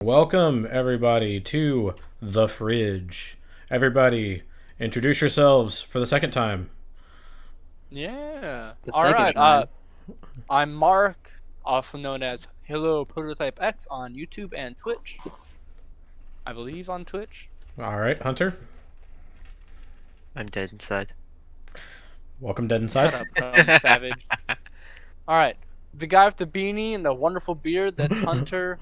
Welcome, everybody, to The Fridge. Everybody, introduce yourselves for the second time. Yeah. The All second right. time. I'm Mark, also known as Hello Prototype X on YouTube and Twitch. I believe on Twitch. All right, Hunter. I'm dead inside. Welcome, Dead Inside. Shut up, savage. All right. The guy with the beanie and the wonderful beard, that's Hunter.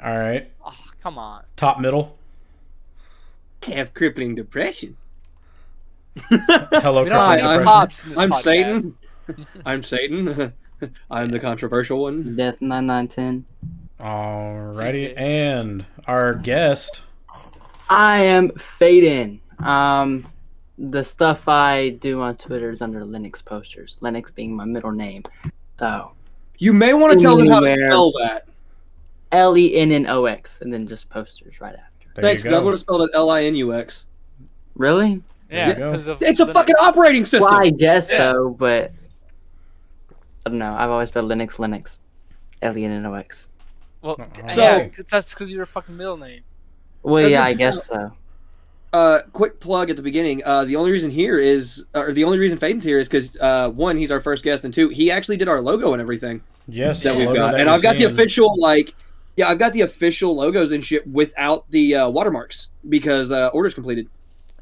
All right, Oh, come on. top middle. Have crippling depression. Hello, We don't Crippling have any Depression. pops in this I'm podcast. Satan. I'm Satan. I'm the controversial one. Death 9910. Alrighty, CJ. and our guest. I am Faden. The stuff I do on Twitter is under Linux posters. Linux being my middle name. So You may want to tell them how to Anywhere. spell that. Lennox, and then just posters right after. There Thanks, you because I go. would have spelled it Linux. Really? Yeah, There you go. because of It's a Linux. fucking operating system. Well, I guess Yeah. so, but I don't know. I've always spelled Linux. Lennox. Well, So- yeah, that's because your fucking middle name. Well, yeah, I guess so. Quick plug at the beginning. The only reason Faden's here is because one, he's our first guest, and two, he actually did our logo and everything Yes, that the we've logo got. that And you're I've got the seeing. official I've got the official logos and shit without the watermarks because orders completed.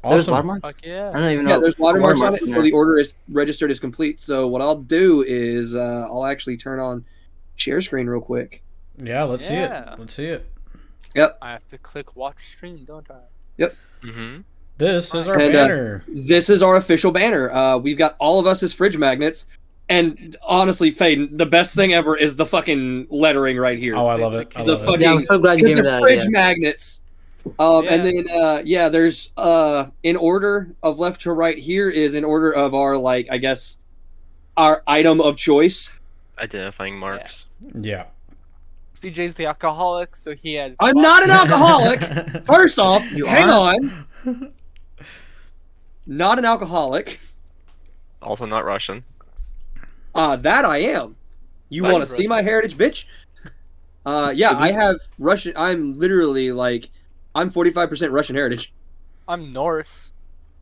There's Awesome. watermarks? Fuck I yeah. don't even know. Yeah, there's watermarks on it watermarks in before there. the order is registered as complete. So what I'll do is I'll actually turn on share screen real quick. Yeah, let's see Yeah. it. Let's see it. I have to click watch stream, don't I? Mm-hmm. This is our And, banner. This is our official banner. We've got all of us as fridge magnets. And honestly, Faden, the best thing ever is the fucking lettering right here. Oh, I love it. I the love it. fucking- Yeah, I'm so glad you Because gave me they're that fridge idea. magnets. And then, there's in order of left to right here is in order of our, I guess, our item of choice. Identifying marks. Yeah. CJ's the alcoholic, so he has. I'm not an alcoholic. First off, You hang aren't? on. Not an alcoholic. Also not Russian. That I am. You But want to see my heritage, bitch? Yeah, I have Russian. I'm literally I'm 45% Russian heritage. I'm Norse.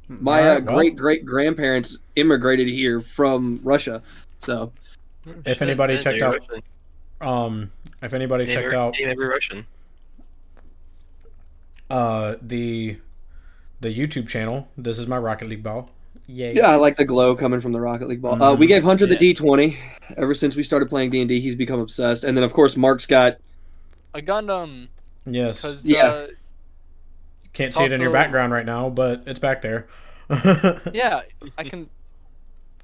My Alright, well, great great grandparents immigrated here from Russia. So If anybody checked out, if anybody checked out Name every Russian. the YouTube channel, this is my Rocket League ball. Yay. yeah, I like the glow coming from the Rocket League ball. We gave Hunter the Yeah. D20. Ever since we started playing D&D, he's become obsessed. And then of course Mark's got A Gundam. Yes. Because Yeah. Can't see it in your also- background right now, but it's back there. yeah, I can.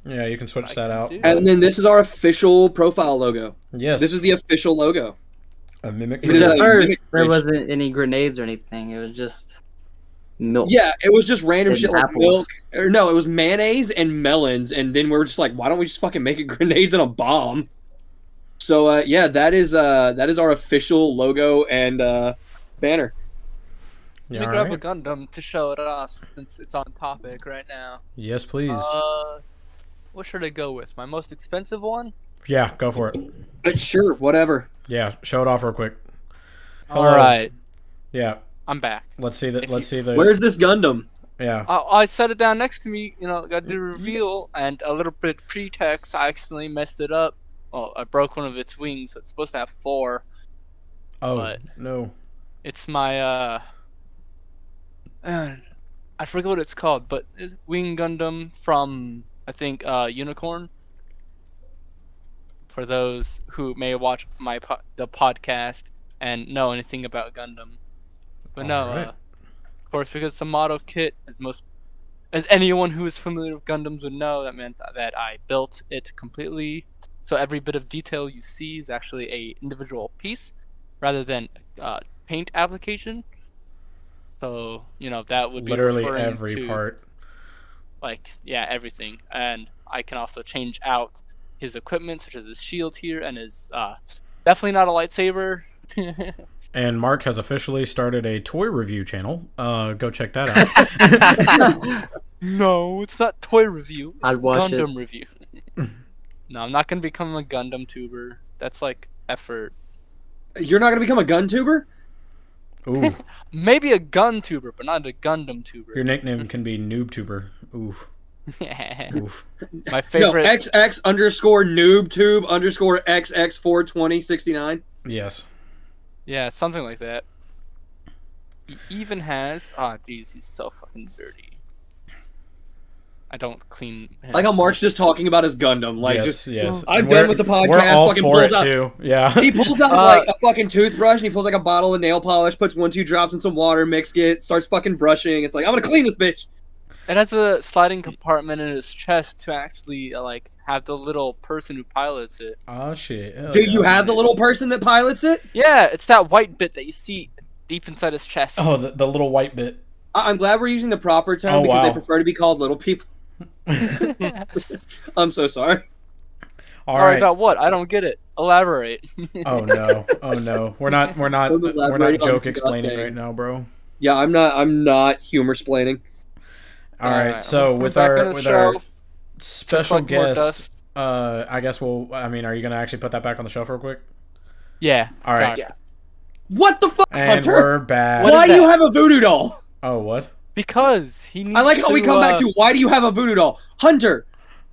Yeah, you can switch I that can out. do and then this is our official profile logo. Yes. This is the official logo. a mimic. It is Because a at first, mimic there fridge. wasn't any grenades or anything. It was just milk. Yeah, it was just random And shit like apples. milk. Or no, it was mayonnaise and melons, and then we were just like, why don't we just fucking make it grenades and a bomb? So yeah, that is our official logo and banner. Yeah, Let me all grab right. a Gundam to show it off since it's on topic right now. Yes, please. What should I go with? My most expensive one? Yeah, go for it. But sure, whatever. Yeah, show it off real quick. All right, Yeah, I'm back. let's see the. If Let's you- see the. Where's this Gundam? Yeah. I set it down next to me. You know, got to do the reveal and a little bit pretext. I accidentally messed it up. Well, I broke one of its wings. So it's supposed to have 4. Oh but- no. It's my I forget what it's called, but it's Wing Gundam from I think Unicorn. For those who may watch the podcast and know anything about Gundam, but no, Alright. of course, because it's a model kit, as anyone who is familiar with Gundams would know, that meant that I built it completely. So every bit of detail you see is actually a individual piece, rather than paint application. So that would be Literally referring every to, part. everything. And I can also change out his equipment, such as his shield here, and his definitely not a lightsaber. And Mark has officially started a toy review channel. Go check that out. No, it's not toy review. It's I'd watch it. Gundam review. No, I'm not gonna become a Gundam tuber. That's like effort. You're not gonna become a gun tuber? Ooh, Maybe a gun tuber, but not a Gundam tuber. your nickname can be Noob Tuber. Oof, oof. My No, favorite. XX underscore noob tube underscore XX 42069. Yes. Yeah, something like that. He even has. Oh, jeez, he's so fucking dirty. I don't clean him. Like how Mark's just talking about his Gundam. Like, yes, just, yes. I'm And done with the podcast. We're all Fucking for pulls it out, too. Yeah. He pulls out like a fucking toothbrush and he pulls like a bottle of nail polish, puts 1-2 drops in some water, mix it, starts fucking brushing. It's like, I'm gonna clean this bitch. It has a sliding compartment in his chest to actually like have the little person who pilots it. Oh shit. Hell Do yeah. you have the little person that pilots it? Yeah, it's that white bit that you see deep inside his chest. Oh, the little white bit. I'm glad we're using the proper term Oh, because they wow. prefer to be called little people. I'm so sorry. All Sorry right. about what? I don't get it. Elaborate. Oh no. Oh no. We're not We're elaborating on joke the explaining thing. right now, bro. Yeah, I'm not humor splaining. All right. I'm So gonna put with it back our in the with our shelf. special collect more guest, dust. I guess I mean, are you gonna actually put that back on the shelf real quick? Yeah. All right. sorry. What the fuck, And Hunter? we're back. What Why is do you that? have a voodoo doll? Oh, what? Because he needs I like how we come back to why do you have a voodoo doll? Hunter,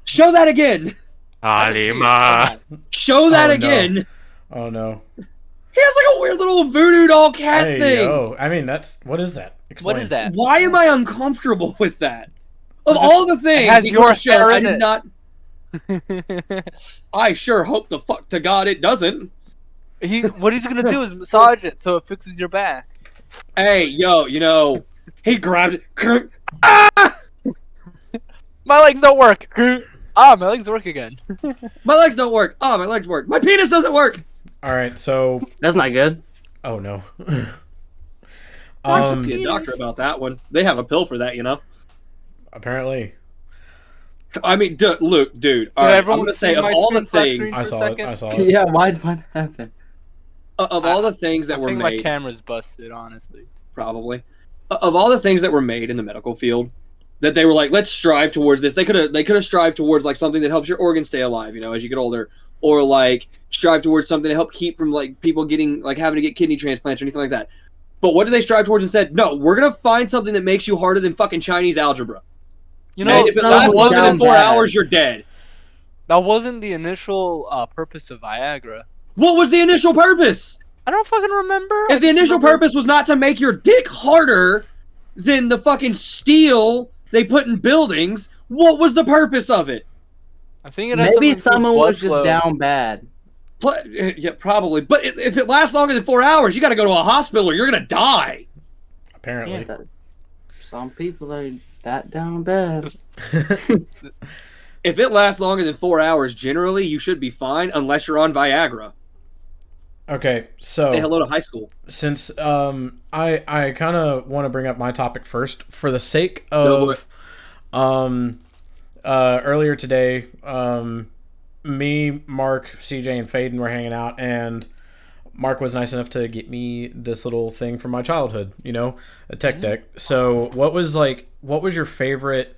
show that again. Alima. Show that Oh, no. again. Oh no. He has like a weird little voodoo doll cat Hey, thing. yo. I mean, what is that? Explain. What is that? Why am I uncomfortable with that? Of Because all the things has he your could have shown, hair I in did it. not. I sure hope the fuck to God it doesn't. What he's gonna do is massage it so it fixes your back. Hey, yo, he grabbed it. My legs don't work. Ah, my legs work again. My legs don't work. Oh, my legs work. My penis doesn't work. All right. So, That's not good. oh no. I should see a doctor about that one. They have a pill for that, Apparently, I mean, Luke, dude. All Did right, I'm everyone gonna say see of my all the screen flash things, screen? I For a saw it. second? I saw it. Yeah, why'd what happen? of all the things that I were think my made, camera's busted, honestly. probably, of all the things that were made in the medical field, that they were like, let's strive towards this. They could have strived towards like something that helps your organs stay alive, as you get older, or like strive towards something to help keep from like people getting like having to get kidney transplants or anything like that. But what did they strive towards instead? No, we're gonna find something that makes you harder than fucking Chinese algebra. You And know, if it not lasts even longer than down 4 bad. hours, you're dead. that wasn't the initial purpose of Viagra. What was the initial purpose? I don't fucking remember. I If the just initial remember- purpose was not to make your dick harder than the fucking steel they put in buildings, what was the purpose of it? I think it had Maybe something to do with someone blood was just flow. down bad. Yeah, probably. But if it lasts longer than 4 hours, you got to go to a hospital or you're gonna die. Apparently. Yeah. Some people are that down bad. If it lasts longer than 4 hours, generally you should be fine unless you're on Viagra. Okay. So Say hello to high school. since I kind of want to bring up my topic first for the sake Go of earlier today, me, Mark, CJ, and Faden were hanging out, and Mark was nice enough to get me this little thing from my childhood, a tech deck. So what was your favorite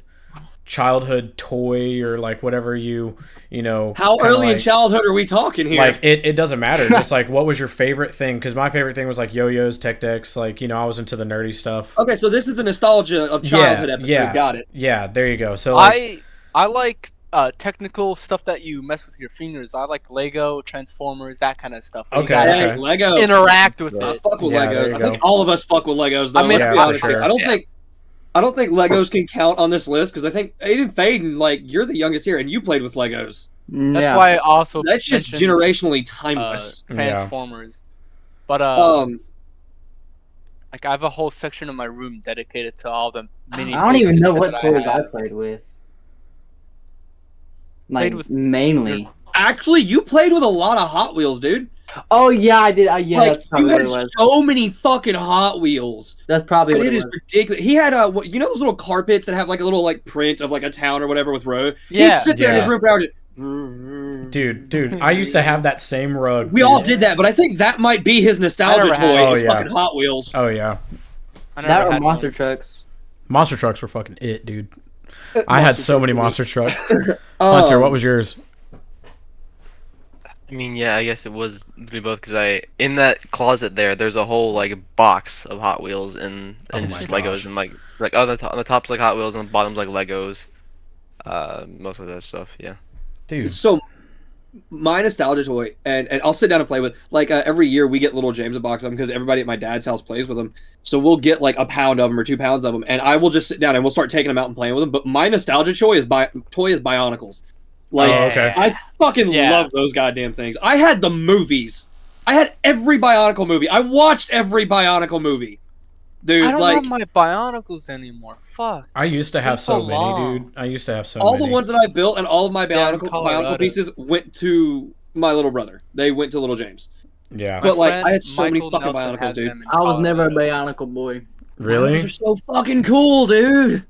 childhood toy or like whatever you How kinda early in like- childhood are we talking here? Like it doesn't matter. Just like what was your favorite thing? Because my favorite thing was like yo-yos, tech decks. Like I was into the nerdy stuff. Okay, so this is the nostalgia of childhood episode. yeah. Got it. Yeah, there you go. So like, I like technical stuff that you mess with your fingers. I like Lego, Transformers, that kind of stuff. where you Okay, gotta Hey, okay. Lego. interact with I it. fuck with Yeah, there Legos. you I think go. all of us fuck with Legos, though. I mean, let's be yeah, honest for here. sure. I don't think Legos can count on this list because I think even Faden, like you're the youngest here, and you played with Legos. That's why I also That shit's mentioned, generationally timeless. Transformers. But like I have a whole section of my room dedicated to all the mini. I don't even know that what toys I have. played with. Played Like with- mainly. Actually, you played with a lot of Hot Wheels, dude. Oh yeah, I did. Yeah, like that's probably you what had it was. so many fucking Hot Wheels. That's probably But what it it is was. ridiculous. He had those little carpets that have like a little like print of like a town or whatever with road. Yeah. He'd sit there in his Yeah. room for hours. dude, I used to have that same rug. We all did that, but I think that might be his nostalgia never had toy. it. Oh, is yeah. fucking Hot Wheels. Oh yeah, I never That or had monster one. trucks. monster trucks were fucking it, dude. I had so many monster trucks. Um, Hunter, what was yours? I mean, yeah, I guess it was to be both because in that closet there's a whole like box of Hot Wheels and my just gosh. Legos and like on the top's like Hot Wheels and the bottom's like Legos. Most of that stuff, yeah. Dude. So my nostalgia toy, and I'll sit down and play with, like, every year we get little James a box of them because everybody at my dad's house plays with them. So we'll get like a pound of them or 2 pounds of them, and I will just sit down and we'll start taking them out and playing with them. But my nostalgia toy is Bionicles. Like, Oh, okay. I fucking Yeah. love those goddamn things. I had the movies. I had every Bionicle movie. I watched every Bionicle movie. Dude, I don't like have my Bionicles anymore. Fuck. I used to have been so so many, long. dude. I used to have so all many. the ones that I built and all of my Yeah, in Bionicle Colorado. pieces went to my little brother. They went to little James. Yeah. But, like, friend I had so many Michael fucking Nelson Bionicles, has dude. them in I was never a Colorado. Bionicle boy. Really? Those are so fucking cool, dude.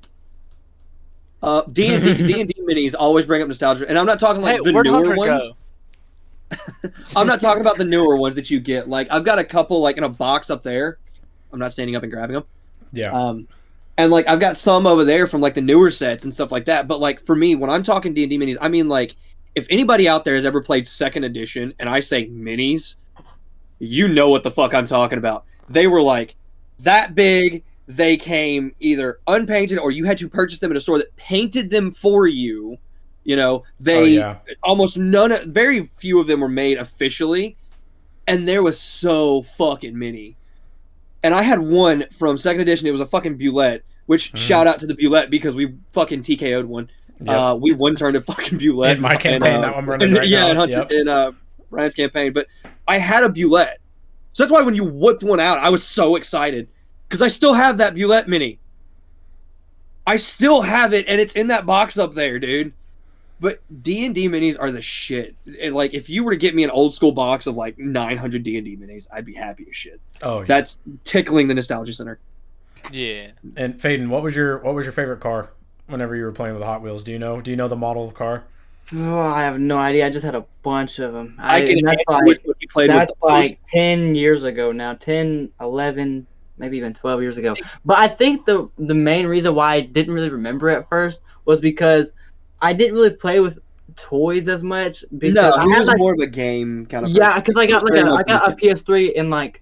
D&D minis always bring up nostalgia, and I'm not talking like Hey, the where'd newer Hunter ones. go? I'm not talking about the newer ones that you get. Like, I've got a couple like in a box up there. I'm not standing up and grabbing them. Yeah. And like I've got some over there from like the newer sets and stuff like that. But like for me, when I'm talking D&D minis, I mean like if anybody out there has ever played second edition, and I say minis, you know what the fuck I'm talking about. They were like that big. They came either unpainted or you had to purchase them in a store that painted them for you. You know, they almost very few of them were made officially, and there was so fucking many. And I had one from second edition. It was a fucking Bulette, which shout out to the Bulette because we fucking TKO'd one. Yep. We one turned a fucking Bulette. In my campaign, that I'm running right now. in Ryan's campaign. But I had a Bulette. So that's why when you whipped one out, I was so excited. Because I still have that Bulette mini. I still have it, and it's in that box up there, dude. But D&D minis are the shit. And like, if you were to get me an old school box of like 900 D&D minis, I'd be happy as shit. Oh, yeah. That's tickling the nostalgia center. Yeah. And Faden, what was your favorite car whenever you were playing with Hot Wheels? Do you know the model of car? Oh, I have no idea. I just had a bunch of them. I can that's handle which one you played with that's the most. like 10 years ago now. 10, 11, maybe even 12 years ago. But I think the main reason why I didn't really remember it at first was because I didn't really play with toys as much. Because No, I he had was like, more of a game kind of. yeah, because I got Very much I got a a kid. PS3 in like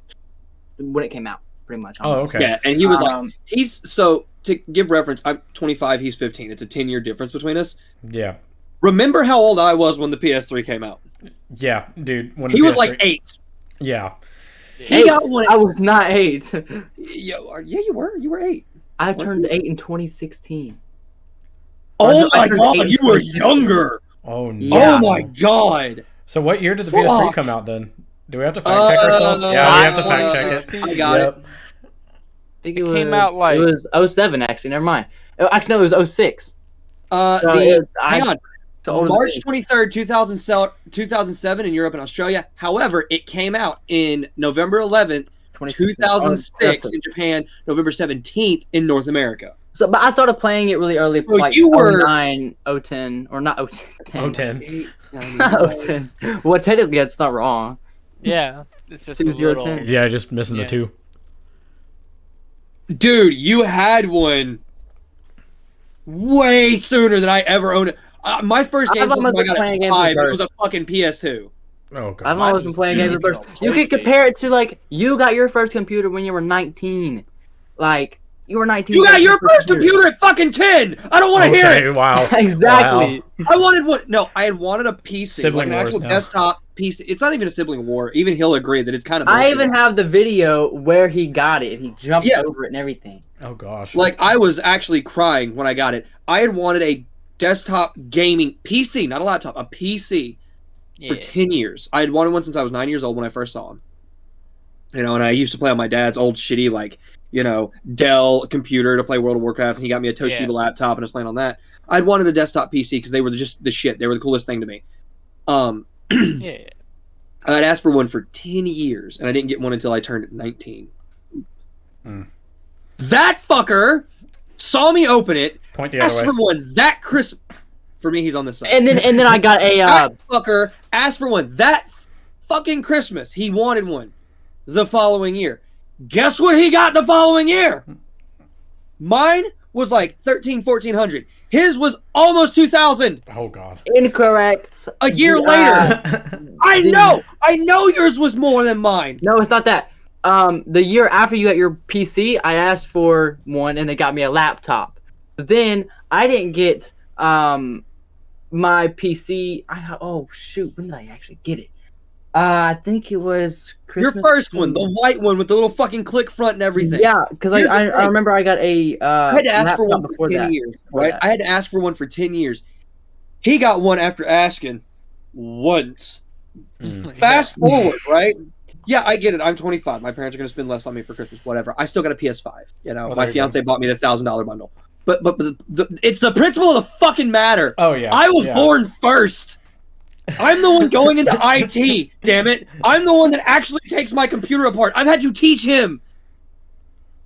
when it came out, pretty much. Oh, okay. Yeah, and he was like, Um, so to give reference, I'm 25, he's 15. It's a 10-year difference between us. Yeah. Remember how old I was when the PS3 came out? Yeah, dude. When He the was PS3 like 8. Yeah. He got one. I was not 8. Yeah, you were. You were 8. I turned 8 in 2016. Oh I my turned god, 8 in you were 2016. younger. Oh no. Yeah. Oh my god. So what year did the Fuck. PS3 come out then? Do we have to fact check ourselves? Yeah, we have to fact check it. 16. I got it. I think It came out like- it was 07 actually. Never mind. Actually, no, it was 06. So Hang on. so older than March me. 23rd, 2007 in Europe and Australia. However, it came out in November 11th, 2006 in Japan, November 17th in North America. So, but I started playing it really early, So like you were- 09, 010, or not 010. 010. Not 010. Well, technically, that's not wrong. Yeah. It's just a 2010. little. Yeah, just missing the Yeah. 2. Dude, you had one way sooner than I ever owned it. My first game I've system almost I got playing at games 5, with it was a fucking PS2. Oh I've god. Mine always been was playing games with huge first. on You can PlayStation. compare it to like you got your first computer when you were 19. Like you were 19. You got your first computer at fucking 10! I don't want to hear it! Okay, wow. Exactly. Wow. I wanted one. No, I had wanted a PC, Sibling like an wars actual now. desktop PC. It's not even a sibling war. Even he'll agree that it's kind of. I bullshit. even have the video where he got it. He jumped Yeah. over it and everything. Oh gosh. Like I was actually crying when I got it. I had wanted a desktop gaming PC, not a laptop, a PC for Yeah. 10 years. I had wanted one since I was 9 years old when I first saw him. You know, and I used to play on my dad's old shitty like Dell computer to play World of Warcraft, and he got me a Toshiba Yeah. laptop, and I was playing on that. I'd wanted a desktop PC because they were just the shit. They were the coolest thing to me. Yeah. I'd asked for one for 10 years, and I didn't get one until I turned 19. Hmm. That fucker saw me open it, Point the other asked way. for one that Christmas. For me, he's on this side. And then I got a That fucker asked for one that fucking Christmas. He wanted one the following year. Guess what he got the following year? Mine was like 1,400. His was almost 2,000 Oh God. Incorrect. a year Uh, later. I know yours was more than mine. No, it's not that. The year after you got your PC, I asked for one, and they got me a laptop. Then I didn't get my PC. Oh shoot, when did I actually get it? I think it was Christmas. Your first one, the white one with the little fucking click front and everything. Yeah, because Here's the I thing. remember I got a I had to ask for one laptop for 10 years, right? that. I had to ask for one for 10 years. He got one after asking once. Fast forward, right? Yeah, I get it. I'm 25. My parents are going to spend less on me for Christmas, whatever. I still got a PS5. You know, Well, my there you fiance bought me the $1,000 bundle. But it's the principle of the fucking matter. Oh yeah. I was yeah. born first. I'm the one going into IT, damn it. I'm the one that actually takes my computer apart. I've had to teach him.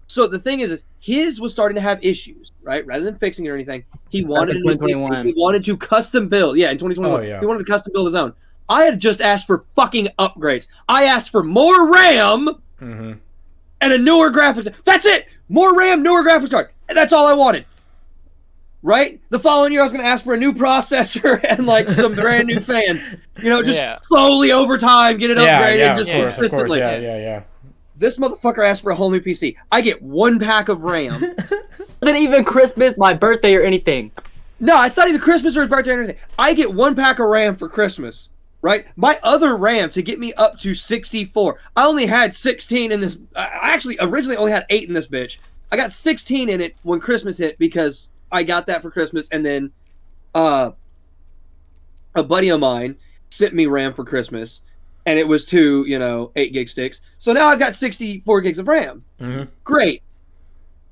So the thing is his was starting to have issues, right? Rather than fixing it or anything, he wanted to custom build. Yeah, in 2021. Oh, yeah. He wanted to custom build his own. I had just asked for fucking upgrades. I asked for more RAM Mm-hmm. and a newer graphics. That's it. More RAM, newer graphics card. And that's all I wanted. Right? The following year, I was going to ask for a new processor and like some brand new fans. You know, just slowly over time, get it upgraded, just consistently. Yeah. This motherfucker asked for a whole new PC. I get one pack of RAM. Not even Christmas, my birthday, or anything. No, it's not even Christmas or his birthday or anything. I get one pack of RAM for Christmas. Right? My other RAM to get me up to 64. I only had 16 in this. I actually originally only had 8 in this bitch. I got 16 in it when Christmas hit because I got that for Christmas, and then a buddy of mine sent me RAM for Christmas, and it was 2, 8 gig sticks. So now I've got 64 gigs of RAM. Mm-hmm. Great.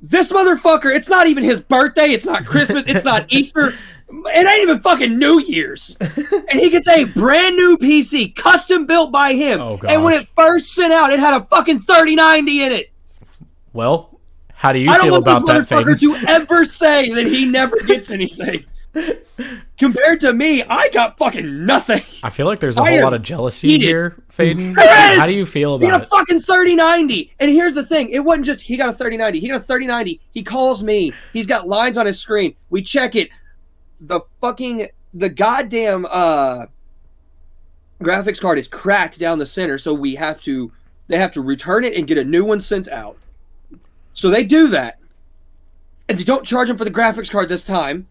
This motherfucker, it's not even his birthday, it's not Christmas, it's not Easter, it ain't even fucking New Year's. And he gets a brand new PC, custom built by him. Oh, gosh. And when it first sent out, it had a fucking 3090 in it. Well, how do you I don't feel want about this that, motherfucker Faden? to ever say that he never gets anything. Compared to me, I got fucking nothing. I feel like there's a I whole am lot of jealousy heated. here, Faden. There is! How do you feel He got about a it? fucking 3090. And here's the thing. It wasn't just he got a 3090. He got a 3090. He calls me. He's got lines on his screen. We check it. The goddamn graphics card is cracked down the center, so they have to return it and get a new one sent out. So they do that. And they don't charge him for the graphics card this time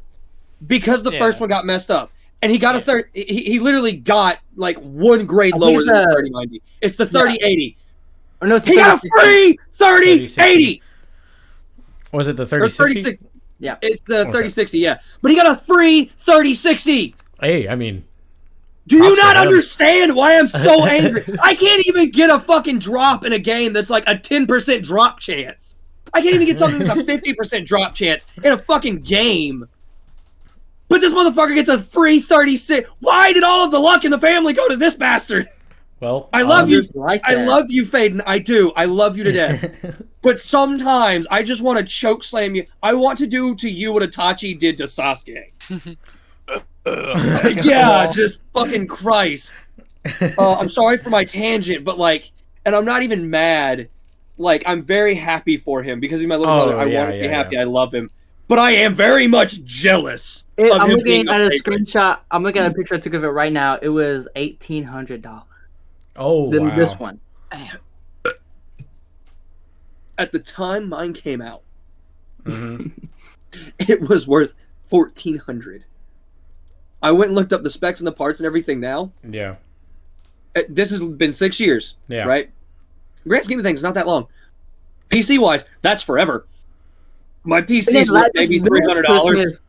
because the first one got messed up. And he got a he literally got like one grade lower than the 3090. It's the 3080. Or no, it's He got a free 3080. Was it the Or 3060? 36. Yeah. It's the 3060, yeah. But he got a free 3060. Hey, I mean, Do you props to not him. understand why I'm so angry? I can't even get a fucking drop in a game that's like a 10% drop chance. I can't even get something that's a 50% drop chance in a fucking game. But this motherfucker gets a free 36. Why did all of the luck in the family go to this bastard? well, I love you. Like I that. love you, Faden. I do. I love you to death. But sometimes I just want to choke slam you. I want to do to you what Itachi did to Sasuke. Yeah, just fucking Christ. I'm sorry for my tangent, but like, and I'm not even mad. Like, I'm very happy for him because he's my little brother. I want to be happy. I love him. But I am very much jealous. I'm looking at a screenshot. I'm looking at a picture I took of it right now. It was $1,800. oh, wow. This one. At the time mine came out, Mm-hmm. it was worth $1,400. I went and looked up the specs and the parts and everything now. Yeah. This has been 6 years, Yeah. right? Grand scheme of things, not that long. PC-wise, that's forever. My PC is worth maybe $300.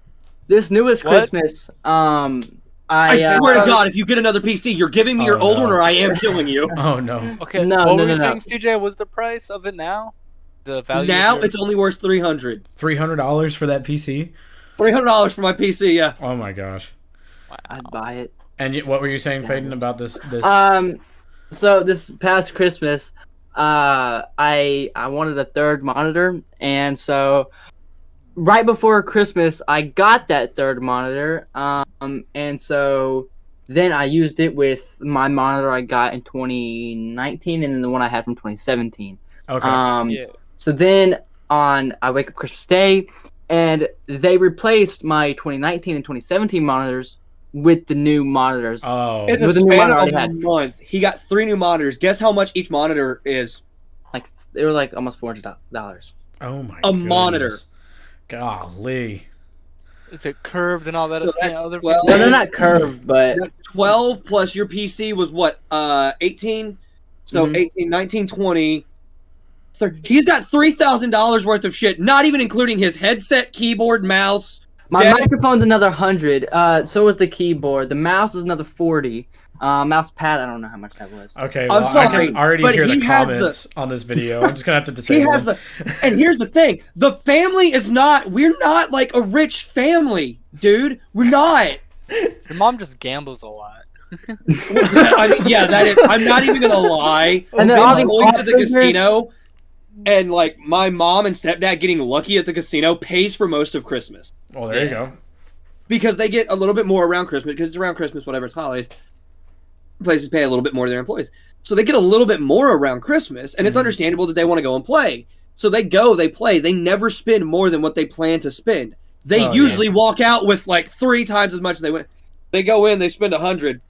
This newest What? Christmas, I swear to God, if you get another PC, you're giving me your old no. one or I am killing you. Oh, no. Okay, No, what no, were you no, no. saying, CJ? Was the price of it now? The value Now of your... it's only worth $300. $300 for that PC? $300 for my PC, yeah. Oh, my gosh. I'd buy it. And what were you saying, Faden, about this? So this past Christmas, I wanted a third monitor, and so right before Christmas, I got that third monitor, and so then I used it with my monitor I got in 2019, and then the one I had from 2017. Okay. Yeah. So then I wake up Christmas Day, and they replaced my 2019 and 2017 monitors with the new monitors. Oh, In the With the new span monitor I of a had. month, he got 3 new monitors. Guess how much each monitor is? Like they were like almost $400. oh my. A monitor. goodness. Golly. Is it curved and all that? So that's other 12. No, they're not curved, but That's 12 plus your PC was what? 18? So Mhm. 18, 19, 20. He's got $3,000 worth of shit, not even including his headset, keyboard, mouse. my Dead. microphone's another 100. So was the keyboard. The mouse is another 40. Mouse pad, I don't know how much that was. Okay, I'm well, I sorry, can already but hear the he has comments on this video. I'm just gonna have to He disable has them. and here's the thing: the family is not. We're not like a rich family, dude. We're not. Your mom just gambles a lot. I mean, yeah, that is. I'm not even gonna lie. And then Them all these going to the figures- casino, and like my mom and stepdad getting lucky at the casino pays for most of Christmas Well, there you go. because they get a little bit more around Christmas because it's around Christmas, whatever it's holidays. Places pay a little bit more to their employees, so they get a little bit more around Christmas, and it's Mhm. understandable that they want to go and play. So they go, they play. They never spend more than what they plan to spend. They Oh, usually walk out with like 3 times as much as they went. They go in, they spend 100.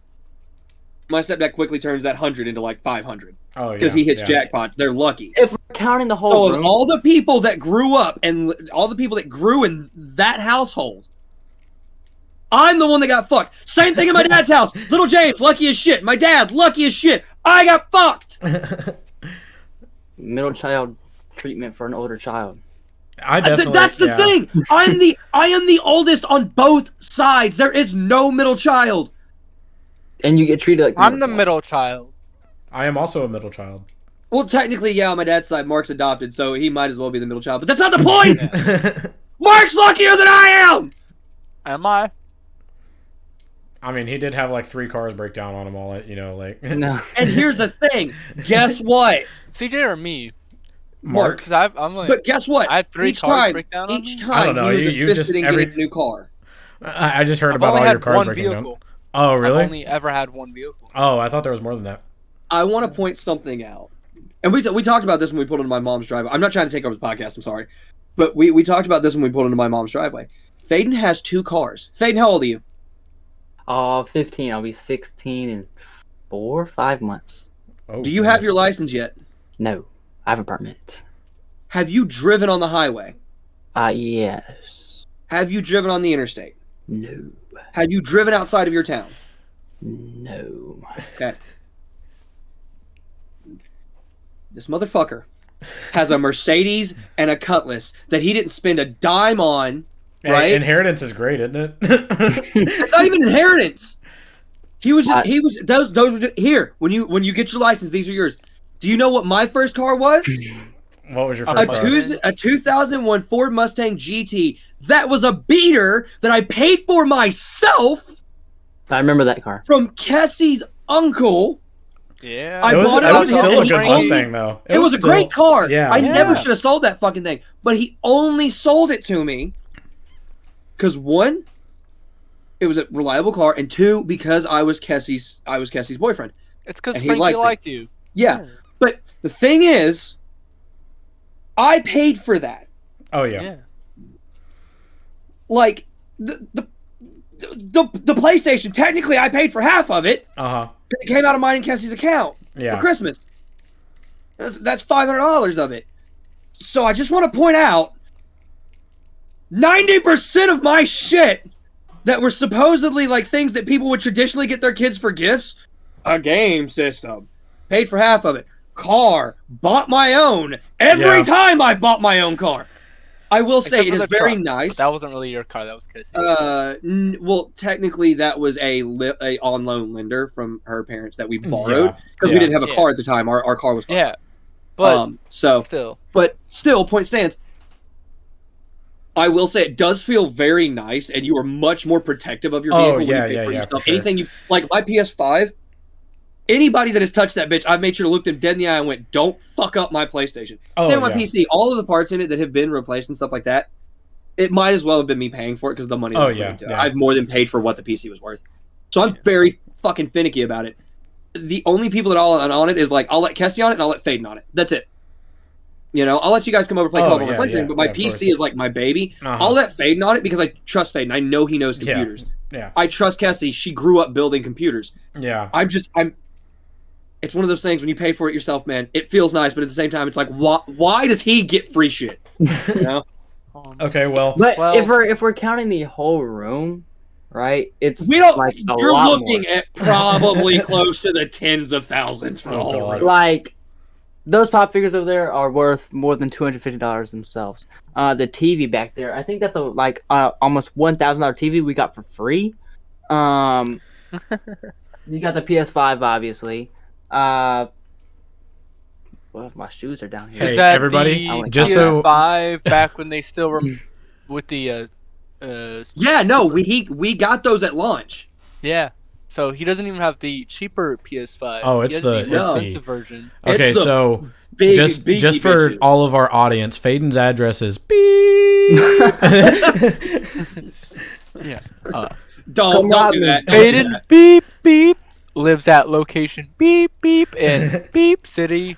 My stepdad quickly turns that 100 into like 500 Oh yeah. because he hits yeah. jackpots. They're lucky. If we're counting the So whole of room, all the people that grew up and all the people that grew in that household, I'm the one that got fucked. Same thing in my dad's house. Little James, lucky as shit. My dad, lucky as shit. I got fucked. middle child treatment for an older child. I definitely. That's the yeah. thing. I am the oldest on both sides. There is no middle child. And you get treated like I'm the middle child. I am also a middle child. Well, technically, yeah, on my dad's side, Mark's adopted, so he might as well be the middle child. But that's not the point. Mark's luckier than I am. Am I? I mean, he did have like 3 cars break down on him all. Like. No. And here's the thing. Guess what? CJ or me? Mark. Because I'm like, But guess what? I had 3 each cars time, break down on each me? time I don't know, he was you assisted just in every- getting a new car. I just heard I've about only all your had cars one breaking vehicle. down. Oh really? I've only ever had one vehicle. Oh, I thought there was more than that. I want to point something out. And we talked about this when we pulled into my mom's driveway. I'm not trying to take over the podcast, I'm sorry. But we talked about this when we pulled into my mom's driveway. Faden has 2 cars. Faden, how old are you? 15. I'll be 16 in 4 or 5 months. Oh, Do you have goodness. your license yet? No, I have a permit. Have you driven on the highway? Yes. Have you driven on the interstate? No. Have you driven outside of your town? No. Okay. This motherfucker has a Mercedes and a Cutlass that he didn't spend a dime on, Hey, right? inheritance is great, isn't it? It's not even inheritance. He was those were just, here when you get your license. These are yours. Do you know what my first car was? What was your A first car? A 2001 Ford Mustang GT. That was a beater that I paid for myself I remember that car. from Kessie's uncle. Yeah. I It was, bought it it was on still a Frankie. good Mustang, though. It was a still- great car. Yeah. I never Yeah. should have sold that fucking thing. But he only sold it to me because 1, it was a reliable car, and 2, because I was Kessie's boyfriend. It's because and he Frankie liked liked, it. you. Yeah. But the thing is, I paid for that. Oh yeah. Yeah. Like the PlayStation, technically I paid for half of it. Uh huh. It came out of mine and Kessie's account for Yeah. Christmas. That's $500 of it. So I just want to point out 90% of my shit that were supposedly like things that people would traditionally get their kids for gifts, a game system, paid for half of it. Car, bought my own. Every Yeah. time I bought my own car. I will say Except it for is the very truck, nice. But that wasn't really your car. That was Kissy. Well, technically that was a on loan lender from her parents that we borrowed because Yeah. we didn't have a Yeah. car at the time. Our car was fine. yeah. But Still, point stands. I will say it does feel very nice, and you are much more protective of your Oh, vehicle when yeah, you pay yeah, for yeah, yourself. for sure. Anything you like, my PS5. Anybody that has touched that bitch, I've made sure to look them dead in the eye and went, "Don't fuck up my PlayStation." Oh, Same with my yeah. PC. All of the parts in it that have been replaced and stuff like that, it might as well have been me paying for it because the money. that Oh, I put yeah, into it. yeah. I've more than paid for what the PC was worth. So I'm very fucking finicky about it. The only people that I'll on it is like I'll let Kessie on it and I'll let Faden on it. That's it. You know, I'll let you guys come over and play Oh, co-op on my yeah, PlayStation, yeah, but my yeah, of course. PC is like my baby. Uh-huh. I'll let Faden on it because I trust Faden. I know he knows Yeah. computers. Yeah. I trust Cassie. She grew up building computers. Yeah. It's one of those things when you pay for it yourself, man. It feels nice, but at the same time, it's like, why does he get free shit? You know? Okay, well, But Well- if we're counting the whole room, right? It's We don't. like a You're lot looking more. at probably close to the tens of thousands for the Oh, whole God. room. Like those pop figures over there are worth more than $250 themselves. The TV back there, I think that's almost $1,000 TV we got for free. You got the PS5, obviously. Well, my shoes are down here. Hey, Is that everybody, the just so- PS5 back when they still were with the Yeah, no, we got those at launch. yeah. So he doesn't even have the cheaper PS5. Oh, He it's has the- it's expensive the- version. okay, It's the so Big, just beefy for bitches. all of our audience, Faden's address is beep. Yeah. Don't rob do me. that. Faden beep beep lives at location beep beep in beep city.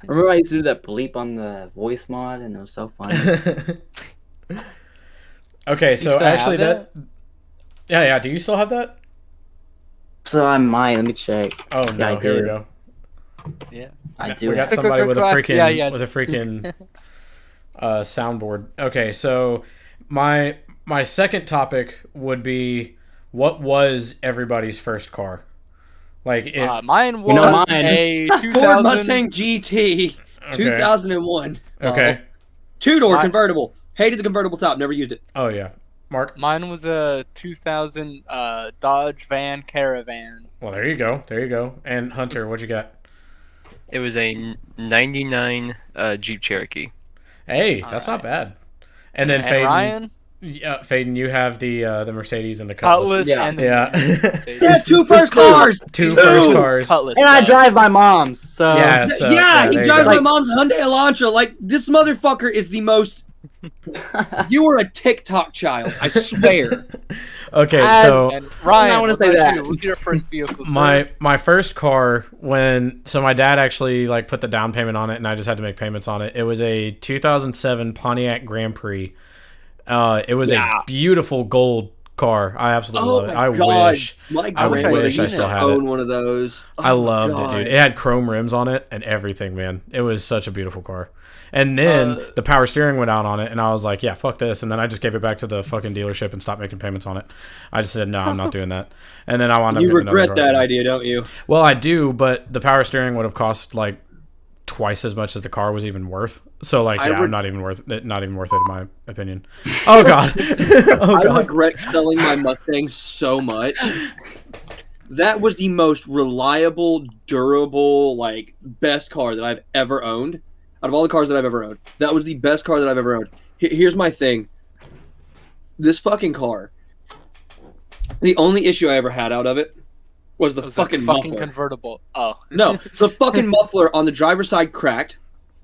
Remember I used to do that bleep on the voice mod, and it was so funny. Okay, so still actually have yeah. Do you still have that? So I might. Let me check. Oh Yeah, no, I here we do. go. Yeah. I do. We got have- somebody with a freaking Yeah. soundboard. Okay, so my second topic would be, what was everybody's first car? Like it, Mine was know mine. a Ford 2000. Mustang GT, 2001. okay. Two-door My- convertible. Hated the convertible top. Never used it. Oh yeah, Mark. Mine was a 2000 Dodge Van Caravan. Well, there you go. And Hunter, what you got? It was a 99 Jeep Cherokee. Hey, that's not bad. And then And Faden, Ryan, Faden, you have the Mercedes and the Cutlass. Cutlass, Yeah. and the Yeah. Mercedes. Yeah, two first cars. Two first cars. Cutlass. And I though. drive my mom's. So Yeah, so, yeah, he there you drives go. my mom's Hyundai Elantra. Like, this motherfucker is the most. You are a TikTok child. I swear. Okay, I- so And Ryan, I wanna what say about that. you? What was your first vehicle? Sir? my first car, so my dad actually like put the down payment on it, and I just had to make payments on it. It was a 2007 Pontiac Grand Prix. It was a beautiful gold car. I absolutely love it. I wish. My I wish I grandmother seen used it. to had it. own one of those. I Oh, loved God. it, dude. It had chrome rims on it and everything, man. It was such a beautiful car. And then the power steering went out on it, and I was like, yeah, fuck this. And then I just gave it back to the fucking dealership and stopped making payments on it. I just said, no, I'm not doing that. And then I wound up You getting another regret car. that idea, don't you? Well, I do, but the power steering would have cost like twice as much as the car was even worth. So like, I yeah, would- not even worth it in my opinion. Oh god. Oh I god. regret selling my Mustang so much. That was the most reliable, durable, like, best car that I've ever owned. Out of all the cars that I've ever owned, that was the best car that I've ever owned. Here's my thing. This fucking car. The only issue I ever had out of it was the It was fucking a muffler. convertible. Oh. No, the fucking muffler on the driver's side cracked.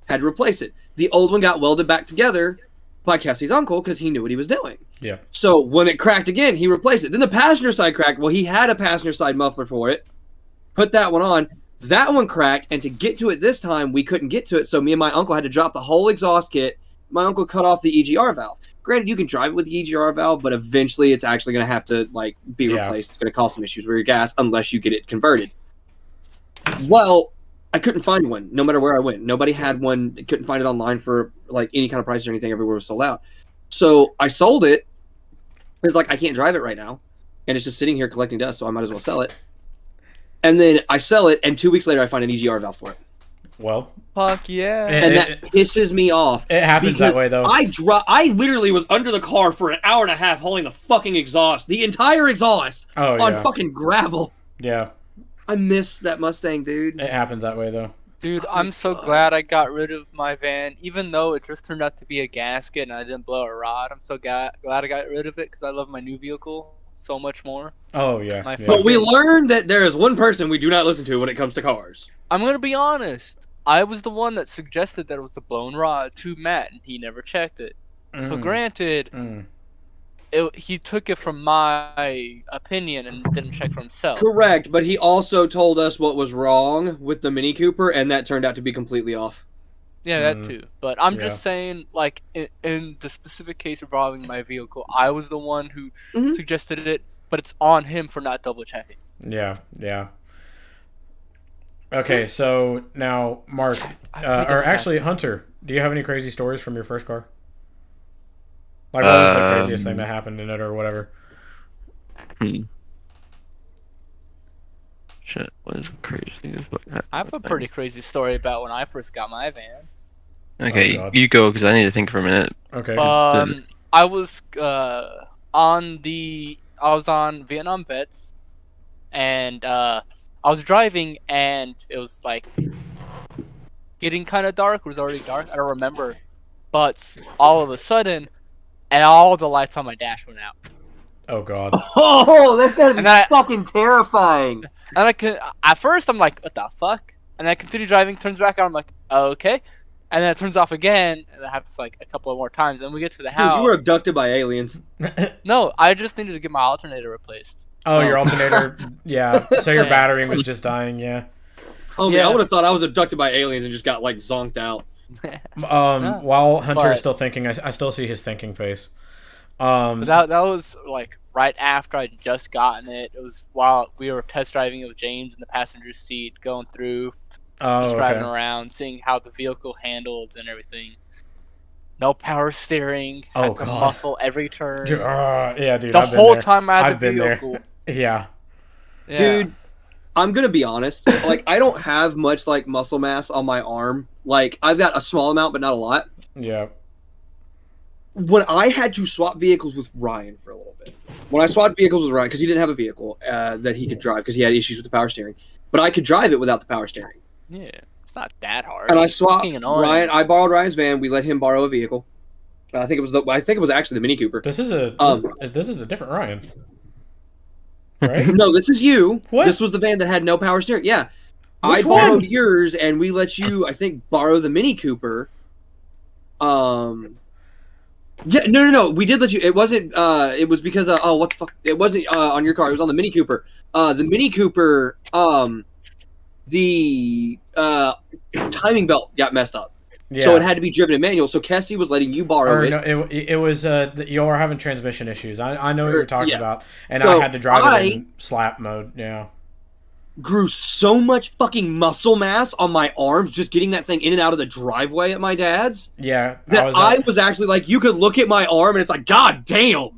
Had to replace it. The old one got welded back together by Cassie's uncle because he knew what he was doing. Yeah. So when it cracked again, he replaced it. Then the passenger side cracked. Well, he had a passenger side muffler for it. Put that one on. That one cracked, and to get to it this time, we couldn't get to it. So me and my uncle had to drop the whole exhaust kit. My uncle cut off the EGR valve. Granted, you can drive it with the EGR valve, but eventually it's actually going to have to like be Yeah. replaced. It's going to cause some issues with your gas unless you get it converted. Well, I couldn't find one, no matter where I went. Nobody had one. Couldn't find it online for like any kind of price or anything. Everywhere was sold out. So I sold it. It's like I can't drive it right now, and it's just sitting here collecting dust. So I might as well sell it. And then I sell it, and 2 weeks later I find an EGR valve for it, Well, Fuck yeah. and that pisses me off. it happens that Because way though. I literally was under the car for an hour and a half holding the fucking exhaust, the entire exhaust, Oh on yeah. fucking gravel. Yeah. I miss that Mustang, dude. It happens that way though. Dude, I'm so glad I got rid of my van, even though it just turned out to be a gasket and I didn't blow a rod. I'm so glad I got rid of it because I love my new vehicle so much more. Oh yeah. My yeah. But we learned that there is one person we do not listen to when it comes to cars. I'm gonna be honest. I was the one that suggested that it was a blown rod to Matt, and he never checked it. So Mm, granted, mm. he took it from my opinion and didn't check for himself. Correct, but he also told us what was wrong with the Mini Cooper, and that turned out to be completely off. Yeah, that Mm, too. But I'm yeah. just saying, like, in the specific case involving my vehicle, I was the one who Mhm. suggested it, but it's on him for not double checking. Yeah, yeah. Okay, so now Mark, I pay or double check. actually Hunter, do you have any crazy stories from your first car? Like, what was the craziest thing that happened in it, or whatever? Shit, what is the craziest thing that's fucking happened? I have a pretty crazy story about when I first got my van. Okay, Oh, God. you go because I need to think for a minute. Okay. I was I was on Vietnam Vets, and I was driving, and it was like getting kind of dark. It was already dark. I don't remember, but all of a sudden, and all the lights on my dash went out. Oh, God. Oh, that's gotta be And then fucking terrifying. And at first I'm like, what the fuck? And then I continue driving, turns back on, I'm like, okay. And then it turns off again, and that happens like a couple of more times. And we get to the Dude, house. you were abducted by aliens. No, I just needed to get my alternator replaced. Oh, your alternator. Yeah. So your Yeah. battery was just dying. Yeah. Oh man, Yeah. I would have thought I was abducted by aliens and just got like zonked out. No, While Hunter is but- still thinking, I still see his thinking face. But that was like right after I'd just gotten it. It was while we were test driving it with James in the passenger seat, going through, just driving around, seeing how the vehicle handled and everything. No power steering. Oh, Had to God. muscle every turn. Yeah, dude. The I've been whole there. time I had I've the been there. vehicle. Yeah. Yeah. Dude, I'm gonna be honest. Like, I don't have much like muscle mass on my arm. Like, I've got a small amount, but not a lot. Yeah. When I had to swap vehicles with Ryan for a little bit, when I swapped vehicles with Ryan, because he didn't have a vehicle that he could drive because he had issues with the power steering, but I could drive it without the power steering. Yeah, it's not that hard. And I It's swapped fucking annoying. Ryan. I borrowed Ryan's van. We let him borrow a vehicle. I think it was actually the Mini Cooper. This is a this is a different Ryan. Right? No, this is you. What? This was the van that had no power steering. Yeah. I Which borrowed one? yours, and we let you, I think, borrow the Mini Cooper. Yeah, no. We did let you. It wasn't. It was because. Oh, what the fuck? It wasn't on your car. It was on the Mini Cooper. The Mini Cooper. The timing belt got messed up, Yeah. so it had to be driven in manual. So Kessie was letting you borrow Or it. no, it was you are having transmission issues. I know what you're talking Yeah. about, and So I had to drive it in slap mode. Yeah. Grew so much fucking muscle mass on my arms just getting that thing in and out of the driveway at my dad's Yeah. that I was actually like, you could look at my arm and it's like, god damn.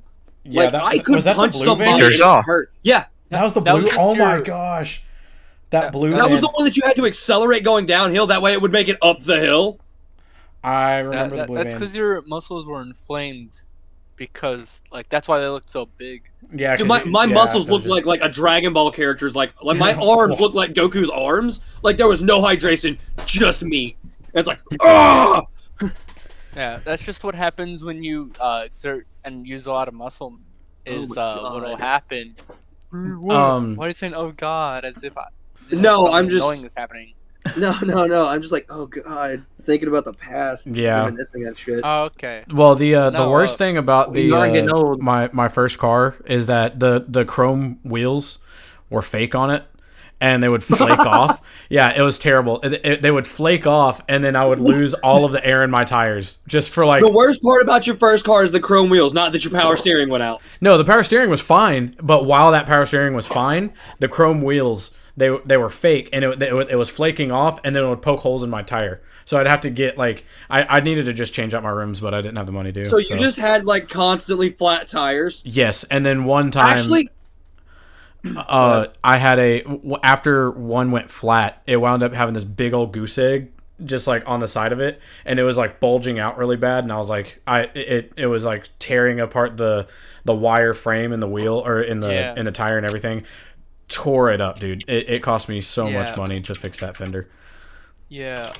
Yeah. Like, that, I could was that punch the blue somebody van? and it Yours off. hurt. Yeah, That was the That blue. was just Oh my your- gosh. That blue that van. was the one that you had to accelerate going downhill. That way it would make it up the hill. I remember the blue That's van. because your muscles were inflamed, because like that's why they looked so big. Yeah. Dude, 'cause my yeah, muscles that was looked just- like a Dragon Ball character's like my arms looked like Goku's arms. Like there was no hydration, just meat. And it's like, ah! Yeah, that's just what happens when you exert and use a lot of muscle. Is my what'll God. happen. Um, Why are you saying "Oh God" as if No, something I'm just- annoying is happening? No. I'm just like, oh god, thinking about the past. Yeah. Reminiscing that shit. Oh, okay. Well, the No, worst thing about the you are getting old. my first car is that the chrome wheels were fake on it, and they would flake off. Yeah, it was terrible. They would flake off, and then I would lose all of the air in my tires just for like. The worst part about your first car is the chrome wheels, not that your power steering went out. No, the power steering was fine, but while that power steering was fine, the chrome wheels they were fake, and it was flaking off, and then it would poke holes in my tire. So I'd have to get like I needed to just change out my rims, but I didn't have the money to. So you just had like constantly flat tires. yes, and then one time Actually, I had after one went flat, it wound up having this big old goose egg just like on the side of it, and it was like bulging out really bad, and I was like it was like tearing apart the wire frame in the wheel or in the tire and everything. Tore it up, dude. It cost me so much Yeah. money to fix that fender. Yeah.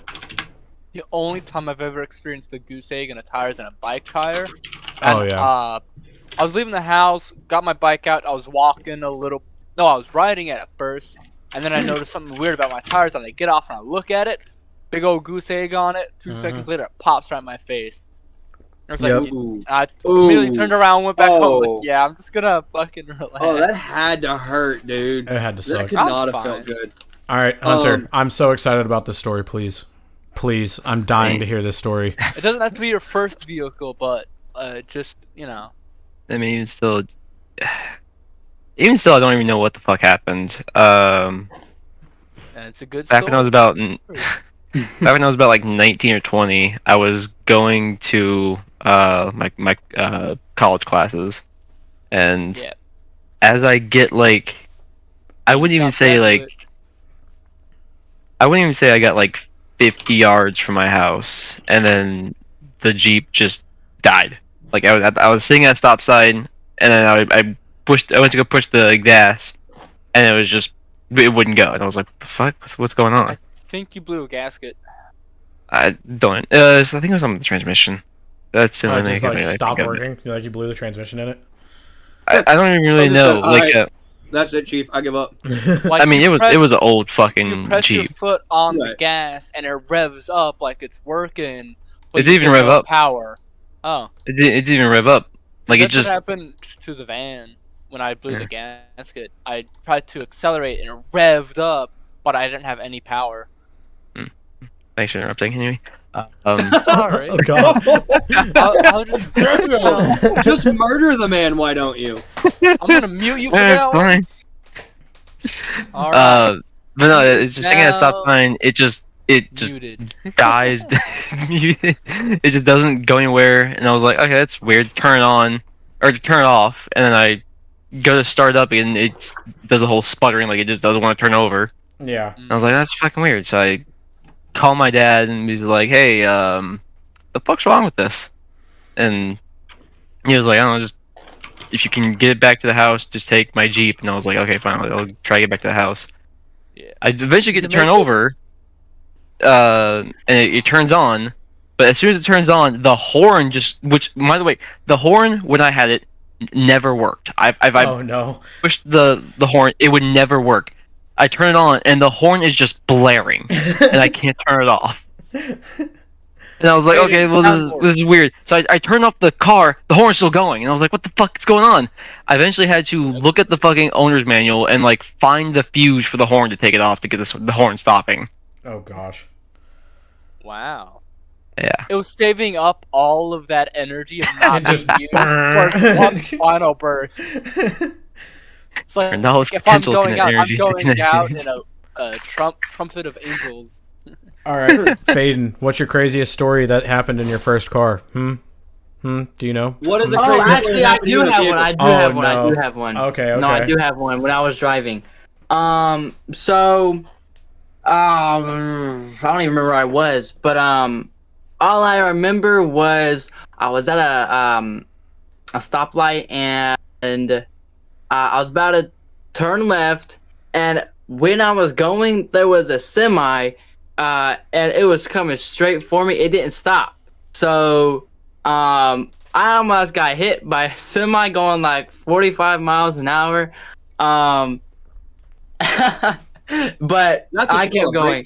The only time I've ever experienced the goose egg in a tire is in a bike tire. Oh, yeah. I was leaving the house, got my bike out. I was walking a little. No, I was riding it at first, and then I noticed something weird about my tires. And I get off and I look at it, big old goose egg on it. 2 seconds later, it pops right in my face. I was like, Yep. ooh. I immediately turned around, went back home. Oh. Like, yeah, I'm just gonna fucking relax. Oh, that had to hurt, dude. It had to That suck. could I'm not have fine. felt good. All right, Hunter, Um, I'm so excited about this story. Please. Please, I'm dying to hear this story. It doesn't have to be your first vehicle, but just I mean, even still, I don't even know what the fuck happened. and it's a good Back story. when I was about like 19 or 20, I was going to my college classes, and Yeah. as I get like, I wouldn't even got say back to like, I wouldn't even say I got like 50 yards from my house, and then the Jeep just died. Like I was sitting at a stop sign, and then I went to go push the gas, and it wouldn't go, and I was like, what the fuck? What's going on? I think you blew a gasket. I don't. So I think it was on the transmission. That's the Oh, it only just thing like I stopped think of it. working. Like you blew the transmission in it. I don't even really know. Like, That's it, Chief. I give up. Like, I mean, you it was an old you fucking press your Jeep. foot on the Right. gas and it revs up like it's working. But It didn't you even get rev no up. Power. Oh, It didn't even rev up. Like it that's just. what happened to the van when I blew the gasket. I tried to accelerate and it revved up, but I didn't have any power. Thanks for interrupting, Henry. Sorry. Oh god. I'll just Just murder the man. Why don't you? I'm gonna mute you for that one. Fine. All right. But no, it's just sitting at a stop Now sign. It just muted. dies. Muted. It just doesn't go anywhere, and I was like, okay, that's weird. Turn it on or turn it off, and then I go to start up, and it does a whole sputtering, like it just doesn't want to turn over. Yeah. And I was like, that's fucking weird. So I call my dad, and he's like, hey, the fuck's wrong with this? And he was like, I don't know, just if you can get it back to the house, just take my Jeep. And I was like, okay, fine, I'll try to get back to the house. Yeah. I eventually get to You turn make it- over, and it turns on. But as soon as it turns on, the horn which, by the way, the horn when I had it never worked. I Oh no. pushed the horn, it would never work. I turn it on, and the horn is just blaring, and I can't turn it off. And I was like, okay, well, this is weird. So I turned off the car, the horn's still going, and I was like, what the fuck is going on? I eventually had to look at the fucking owner's manual and, like, find the fuse for the horn to take it off to get the horn stopping. Oh gosh. Wow. Yeah. It was saving up all of that energy of not And just being used for its one final burst. It's like And all its if I'm potential going out, I'm energy. going out in a trumpet of angels. All right, Faden, what's your craziest story that happened in your first car? Do you know? What is a Oh, crazy actually, I do have one. I do Oh, have one. I no. do have one. Okay, No, I okay. do have one when I was driving. So, I don't even remember where I was, but all I remember was I was at a stoplight and I was about to turn left, and when I was going, there was a semi, and it was coming straight for me. It didn't stop, so I almost got hit by a semi going like 45 miles an hour. But That's I kept going,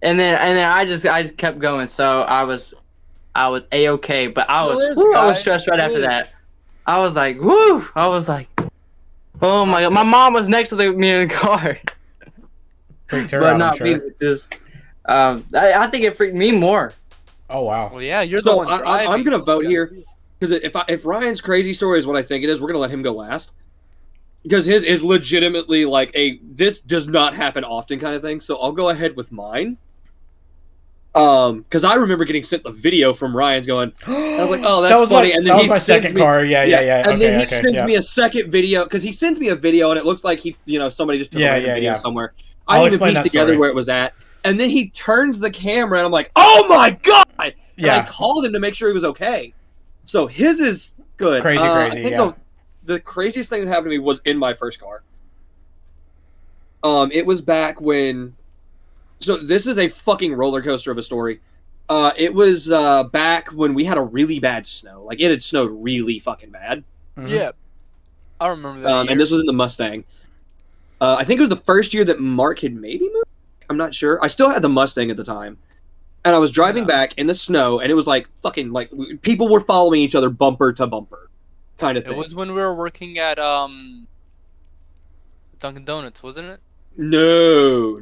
and then I just kept going. So I was a-okay, but I was stressed right after that. I was like, woo! I was like, oh my god, my mom was next to me in the car. Freaked her But out, I'm not me sure. with this. I think it freaked me more. Oh wow. Well, yeah, you're the So one driving. I'm gonna vote here because if Ryan's crazy story is what I think it is, we're gonna let him go last because his is legitimately like this does not happen often kind of thing. So I'll go ahead with mine. Because I remember getting sent the video from Ryan's going. I was like, oh, that's that was funny. My, and then that was he my sends second me, car. Yeah. And then he okay, sends yeah. me a second video because he sends me a video and it looks like somebody just took a random video somewhere. I I'll didn't even explain piece that together story. where it was at. And then he turns the camera and I'm like, oh my god! And Yeah. I called him to make sure he was okay. So his is good. Crazy, I think yeah. the craziest thing that happened to me was in my first car. It was back when. So this is a fucking roller coaster of a story. It was back when we had a really bad snow. Like it had snowed really fucking bad. Mhm. Yeah, I remember that. And this was in the Mustang. I think it was the first year that Mark had maybe moved. I'm not sure. I still had the Mustang at the time. And I was driving back in the snow, and it was like fucking like people were following each other bumper to bumper, kind of thing. It was when we were working at Dunkin' Donuts, wasn't it? No.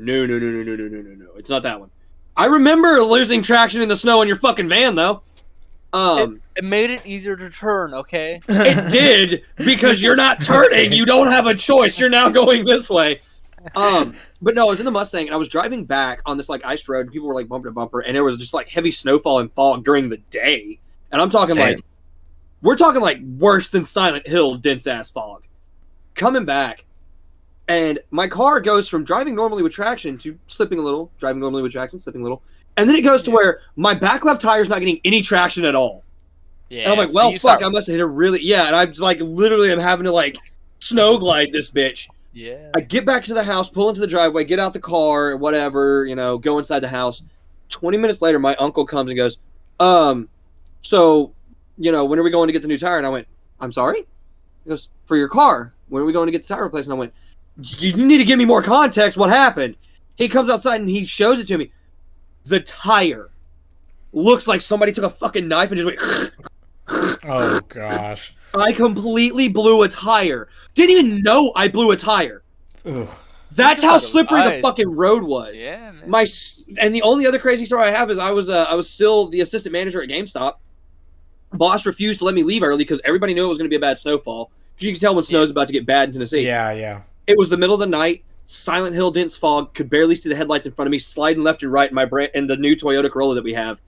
It's not that one. I remember losing traction in the snow in your fucking van, though. It made it easier to turn, okay? It did, because you're not turning. You don't have a choice. You're now going this way. But no, I was in the Mustang, and I was driving back on this, like, iced road, and people were, like, bumper to bumper, and there was just, like, heavy snowfall and fog during the day. And I'm talking, like, we're talking, like, worse than Silent Hill dense-ass fog. Coming back, and my car goes from driving normally with traction to slipping a little, driving normally with traction, slipping a little. And then it goes to where my back left tire is not getting any traction at all. Yeah. And I'm like, well, fuck, I must have hit a really... Yeah, and I'm just like, literally, I'm having to, like, snow glide this bitch. Yeah. I get back to the house, pull into the driveway, get out the car, whatever, you know, go inside the house. 20 minutes later, my uncle comes and goes, so, you know, when are we going to get the new tire? And I went, I'm sorry? He goes, for your car. When are we going to get the tire replaced? And I went, you need to give me more context. What happened? He comes outside and he shows it to me. The tire looks like somebody took a fucking knife and just went... Oh, gosh. I completely blew a tire. Didn't even know I blew a tire. Ugh. That's how slippery the ice. fucking road was. Yeah, man. And the only other crazy story I have is I was still the assistant manager at GameStop. Boss refused to let me leave early because everybody knew it was going to be a bad snowfall. Because you can tell when snow's about to get bad in Tennessee. Yeah. It was the middle of the night. Silent Hill dense fog. Could barely see the headlights in front of me. Sliding left and right in the new Toyota Corolla that we have.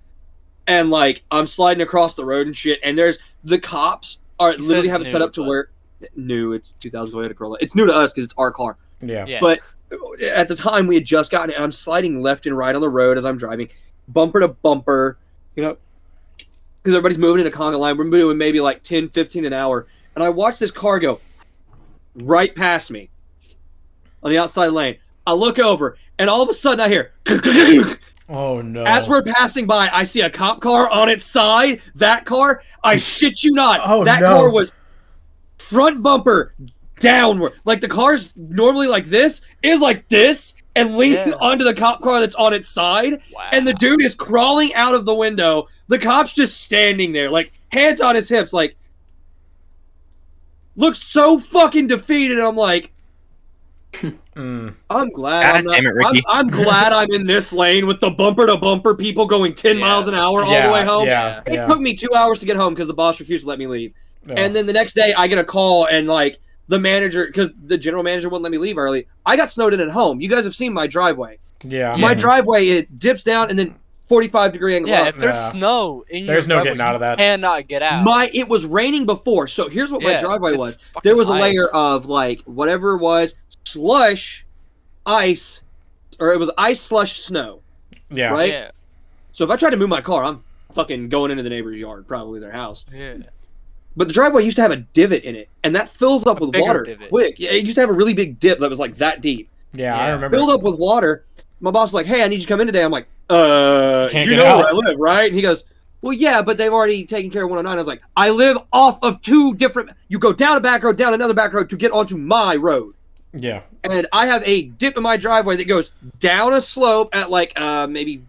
And, like, I'm sliding across the road and shit. And there's the cops are literally have it set up to where new. It's 2000 Toyota Corolla. It's new to us because it's our car. Yeah. But at the time, we had just gotten it. And I'm sliding left and right on the road as I'm driving, bumper to bumper, you know, because everybody's moving in a conga line. We're moving maybe like 10, 15 an hour. And I watch this car go right past me on the outside lane. I look over, and all of a sudden I hear... Oh, no. As we're passing by, I see a cop car on its side. That car, I shit you not. Oh, that no. car was front bumper downward. Like the car's normally like this, is like this, and leaning onto the cop car that's on its side. Wow. And the dude is crawling out of the window. The cop's just standing there, like hands on his hips, like looks so fucking defeated. I'm like, I'm glad I'm glad I'm in this lane with the bumper to bumper people going 10 miles an hour all the way home. It took me 2 hours to get home because the boss refused to let me leave. And then the next day I get a call and like the manager, because the general manager wouldn't let me leave early. I got snowed in at home. You guys have seen my driveway. My driveway, it dips down and then 45-degree angle up. If there's snow in your there's no driveway, getting out of that. You cannot get out. It was raining before, so here's what my driveway was. There was a layer of like whatever it was, slush, ice, or it was ice, slush, snow. Yeah. Right? Yeah. So if I tried to move my car, I'm fucking going into the neighbor's yard, probably their house. Yeah. But the driveway used to have a divot in it, and that fills up with water quick. Yeah, it used to have a really big dip that was like that deep. Yeah, I remember. Filled up with water. My boss was like, "Hey, I need you to come in today." I'm like, Can't you get know out. where I live, right? And he goes, well, yeah, but they've already taken care of 109. I was like, I live off of two different... You go down a back road, down another back road to get onto my road. Yeah. And I have a dip in my driveway that goes down a slope at like maybe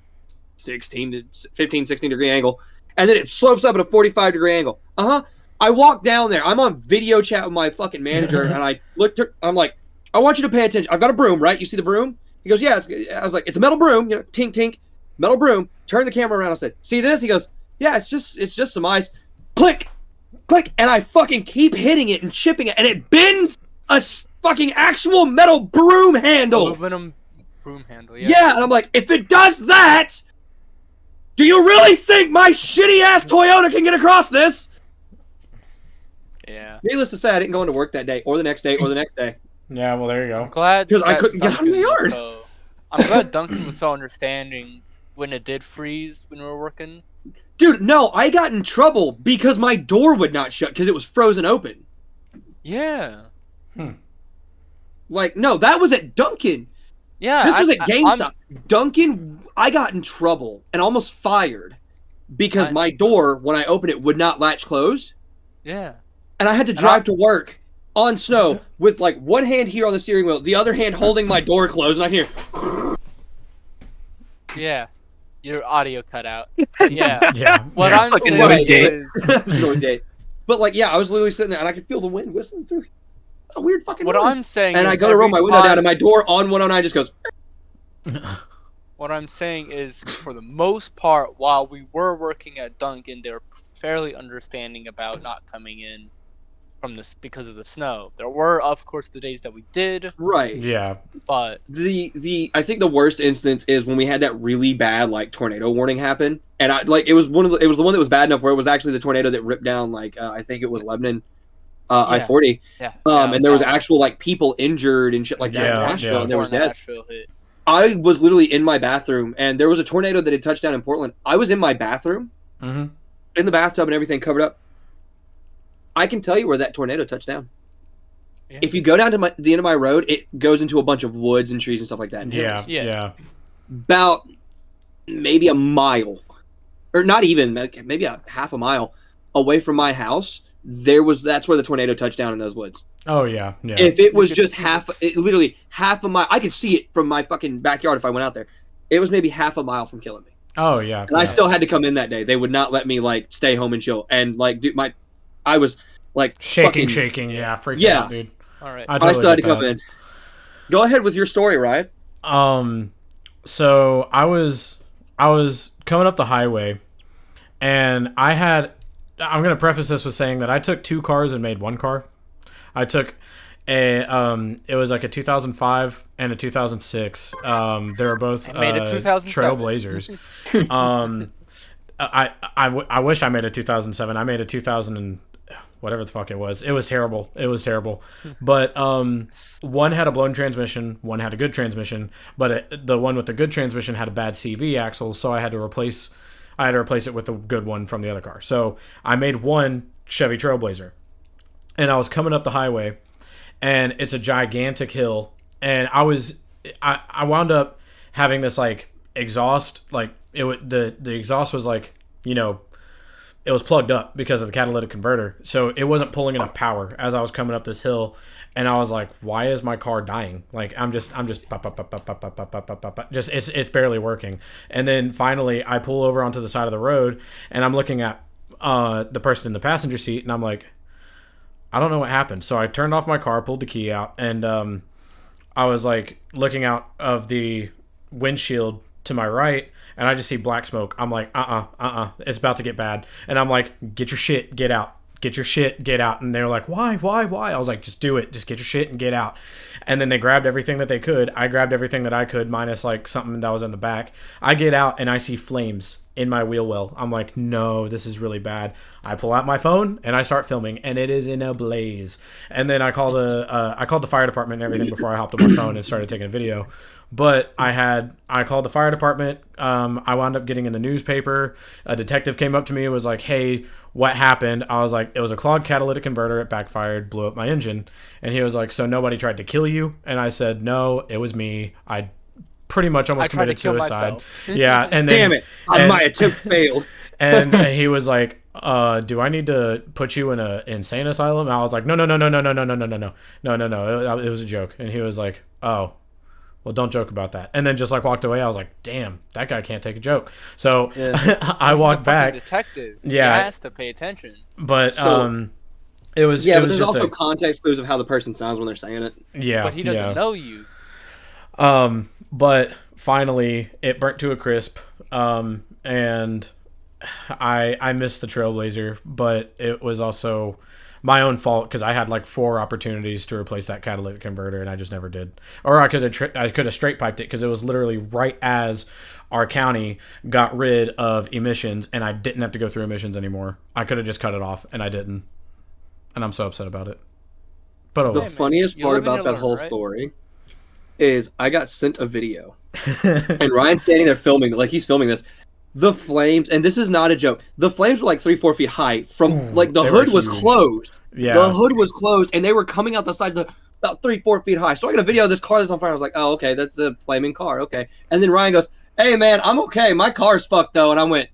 16 to 15, 16-degree angle. And then it slopes up at a 45-degree angle. I walk down there. I'm on video chat with my fucking manager, and I looked. I'm like, I want you to pay attention. I've got a broom, right? You see the broom? He goes, yeah. I was like, it's a metal broom. You know, tink, tink. Metal broom. Turn the camera around. I said, see this? He goes, yeah, it's just some ice. Click, click, and I fucking keep hitting it and chipping it, and it bends a fucking actual metal broom handle. Aluminum broom handle. Yeah, and I'm like, if it does that, do you really think my shitty ass Toyota can get across this? Yeah. Needless to say, I didn't go into work that day, or the next day, or the next day. Yeah, well, there you go. I'm glad because I couldn't get out of my yard. I'm glad Duncan was so understanding when it did freeze when we were working. Dude, no, I got in trouble because my door would not shut because it was frozen open. Yeah. Like, no, that was at Duncan. Yeah. This was at GameStop. Duncan, I got in trouble and almost fired because my door, when I opened it, would not latch closed. Yeah. And I had to drive to work on snow with like one hand here on the steering wheel, the other hand holding my door closed, and I hear. Yeah. Your audio cut out. Yeah. Yeah. What yeah. I'm saying is... But like, yeah, I was literally sitting there and I could feel the wind whistling through. It's a weird fucking What noise. I'm saying and is I go to roll my window down and my door on 109 just goes. What I'm saying is, for the most part, while we were working at Duncan, they were fairly understanding about not coming in from this because of the snow. There were, of course, the days that we did, Right. Yeah. but The I think the worst instance is when we had that really bad like tornado warning happen, and it was the one that was bad enough where it was actually the tornado that ripped down I think it was Lebanon, I-40. yeah. And there was actual like people injured and shit like that in Yeah, Nashville, yeah. and there was Before deaths. Nashville hit. I was literally in my bathroom, and there was a tornado that had touched down in Portland. I was in my bathroom, Mm-hmm. in the bathtub and everything covered up. I can tell you where that tornado touched down. Yeah. If you go down to the end of my road, it goes into a bunch of woods and trees and stuff like that. and Yeah. hills. Yeah. About maybe a mile, or not even, maybe a half a mile away from my house, that's where the tornado touched down in those woods. Oh yeah. Yeah. If it was could just see literally half a mile, I could see it from my fucking backyard if I went out there. It was maybe half a mile from killing me. Oh yeah. And I still had to come in that day. They would not let me like stay home and chill. And like, dude, I was like shaking, fucking, yeah, freaking Yeah. out, dude. All right. I I still had to get come that. in. Go ahead with your story, Ryan. So I was coming up the highway, and I'm gonna preface this with saying that I took two cars and made one car. I took it was like a 2005 and a 2006. They were both I made a 2007. Trailblazers. I wish I made a 2007. I made a 2000 and whatever the fuck it was. It was terrible. But one had a blown transmission, one had a good transmission, but the one with the good transmission had a bad CV axle, so I had to replace it with the good one from the other car. So I made one Chevy Trailblazer, and I was coming up the highway, and it's a gigantic hill, and I wound up having this like exhaust, like the exhaust was like, it was plugged up because of the catalytic converter, so it wasn't pulling enough power as I was coming up this hill, and I was like, why is my car dying? Like I'm just just it's barely working. And then finally I pull over onto the side of the road, and I'm looking at the person in the passenger seat, and I'm like, I don't know what happened. So I turned off my car, pulled the key out, and I was like looking out of the windshield to my right, and I just see black smoke. I'm like, it's about to get bad. And I'm like, get your shit, get out. Get your shit, get out. And they're like, why? I was like, just do it. Just get your shit and get out. And then they grabbed everything that they could. I grabbed everything that I could, minus like something that was in the back. I get out, and I see flames in my wheel well. I'm like, no, this is really bad. I pull out my phone, and I start filming, and it is in a blaze. And then I called the fire department and everything before I hopped on my phone and started taking a video. But I called the fire department. I wound up getting in the newspaper. A detective came up to me and was like, hey, what happened? I was like, it was a clogged catalytic converter. It backfired, blew up my engine. And he was like, so nobody tried to kill you? And I said, no, it was me. I pretty much almost committed suicide. Yeah. And then, Damn it. My attempt failed. And he was like, do I need to put you in a insane asylum? And I was like, no. It was a joke. And he was like, oh, well, don't joke about that. And then just like walked away. I was like, damn, that guy can't take a joke. So I walked back. Detective. Yeah. He has to pay attention. But So- it was Yeah, it but was there's just also context clues of how the person sounds when they're saying it. yeah. But he doesn't know you. But finally, it burnt to a crisp, and I missed the Trailblazer, but it was also my own fault because I had like 4 opportunities to replace that catalytic converter, and I just never did. Or I could have straight piped it because it was literally right as our county got rid of emissions, and I didn't have to go through emissions anymore. I could have just cut it off, and I didn't, and I'm so upset about it. But The man, funniest you part live and about you that learn, whole right? story is I got sent a video, and Ryan's standing there filming, like he's filming this. The flames, and this is not a joke. The flames were like 3-4 feet high. From like the they were hood was huge. closed. Yeah. The hood was closed, and they were coming out the side of about 3-4 feet high. So I got a video of this car that's on fire. I was like, oh, okay, that's a flaming car. Okay. And then Ryan goes, hey, man, I'm okay. My car's fucked, though. And I went,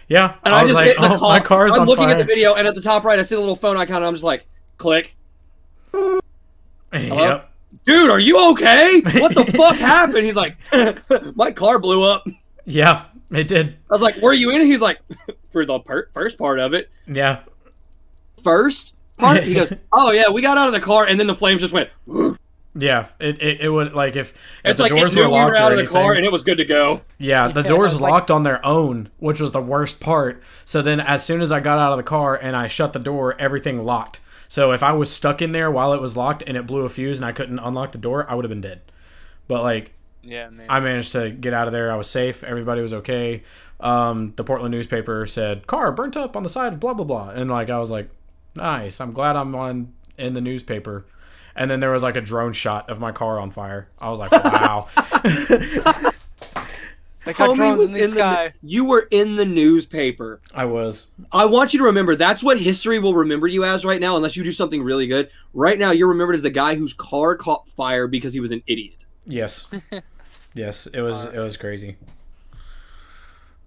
Yeah, and I I was just like, hit the oh, car. my car's I'm on looking fire. at the video, and at the top right, I see the little phone icon, and I'm just like, click. Yep. Dude, are you okay? What the fuck happened? He's like, my car blew up. Yeah, it did. I was like, were you in it? He's like, for the first part of it. Yeah. First part? He goes, oh, yeah, we got out of the car, and then the flames just went, Yeah, it would like if It's the like doors it knew were we locked were out or of the car anything. and it was good to go. Yeah, the Yeah, doors I was like- locked on their own, which was the worst part. So then as soon as I got out of the car and I shut the door, everything locked. So if I was stuck in there while it was locked and it blew a fuse and I couldn't unlock the door, I would have been dead. But like Yeah, man. I managed to get out of there. I was safe. Everybody was okay. The Portland newspaper said car burnt up on the side of blah blah blah, and like I was like, nice. I'm glad I'm in the newspaper. And then there was like a drone shot of my car on fire. I was like, wow. They got Homie drones was in the sky. You were in the newspaper. I was. I want you to remember that's what history will remember you as right now, unless you do something really good. Right now, you're remembered as the guy whose car caught fire because he was an idiot. Yes. Yes, it was crazy.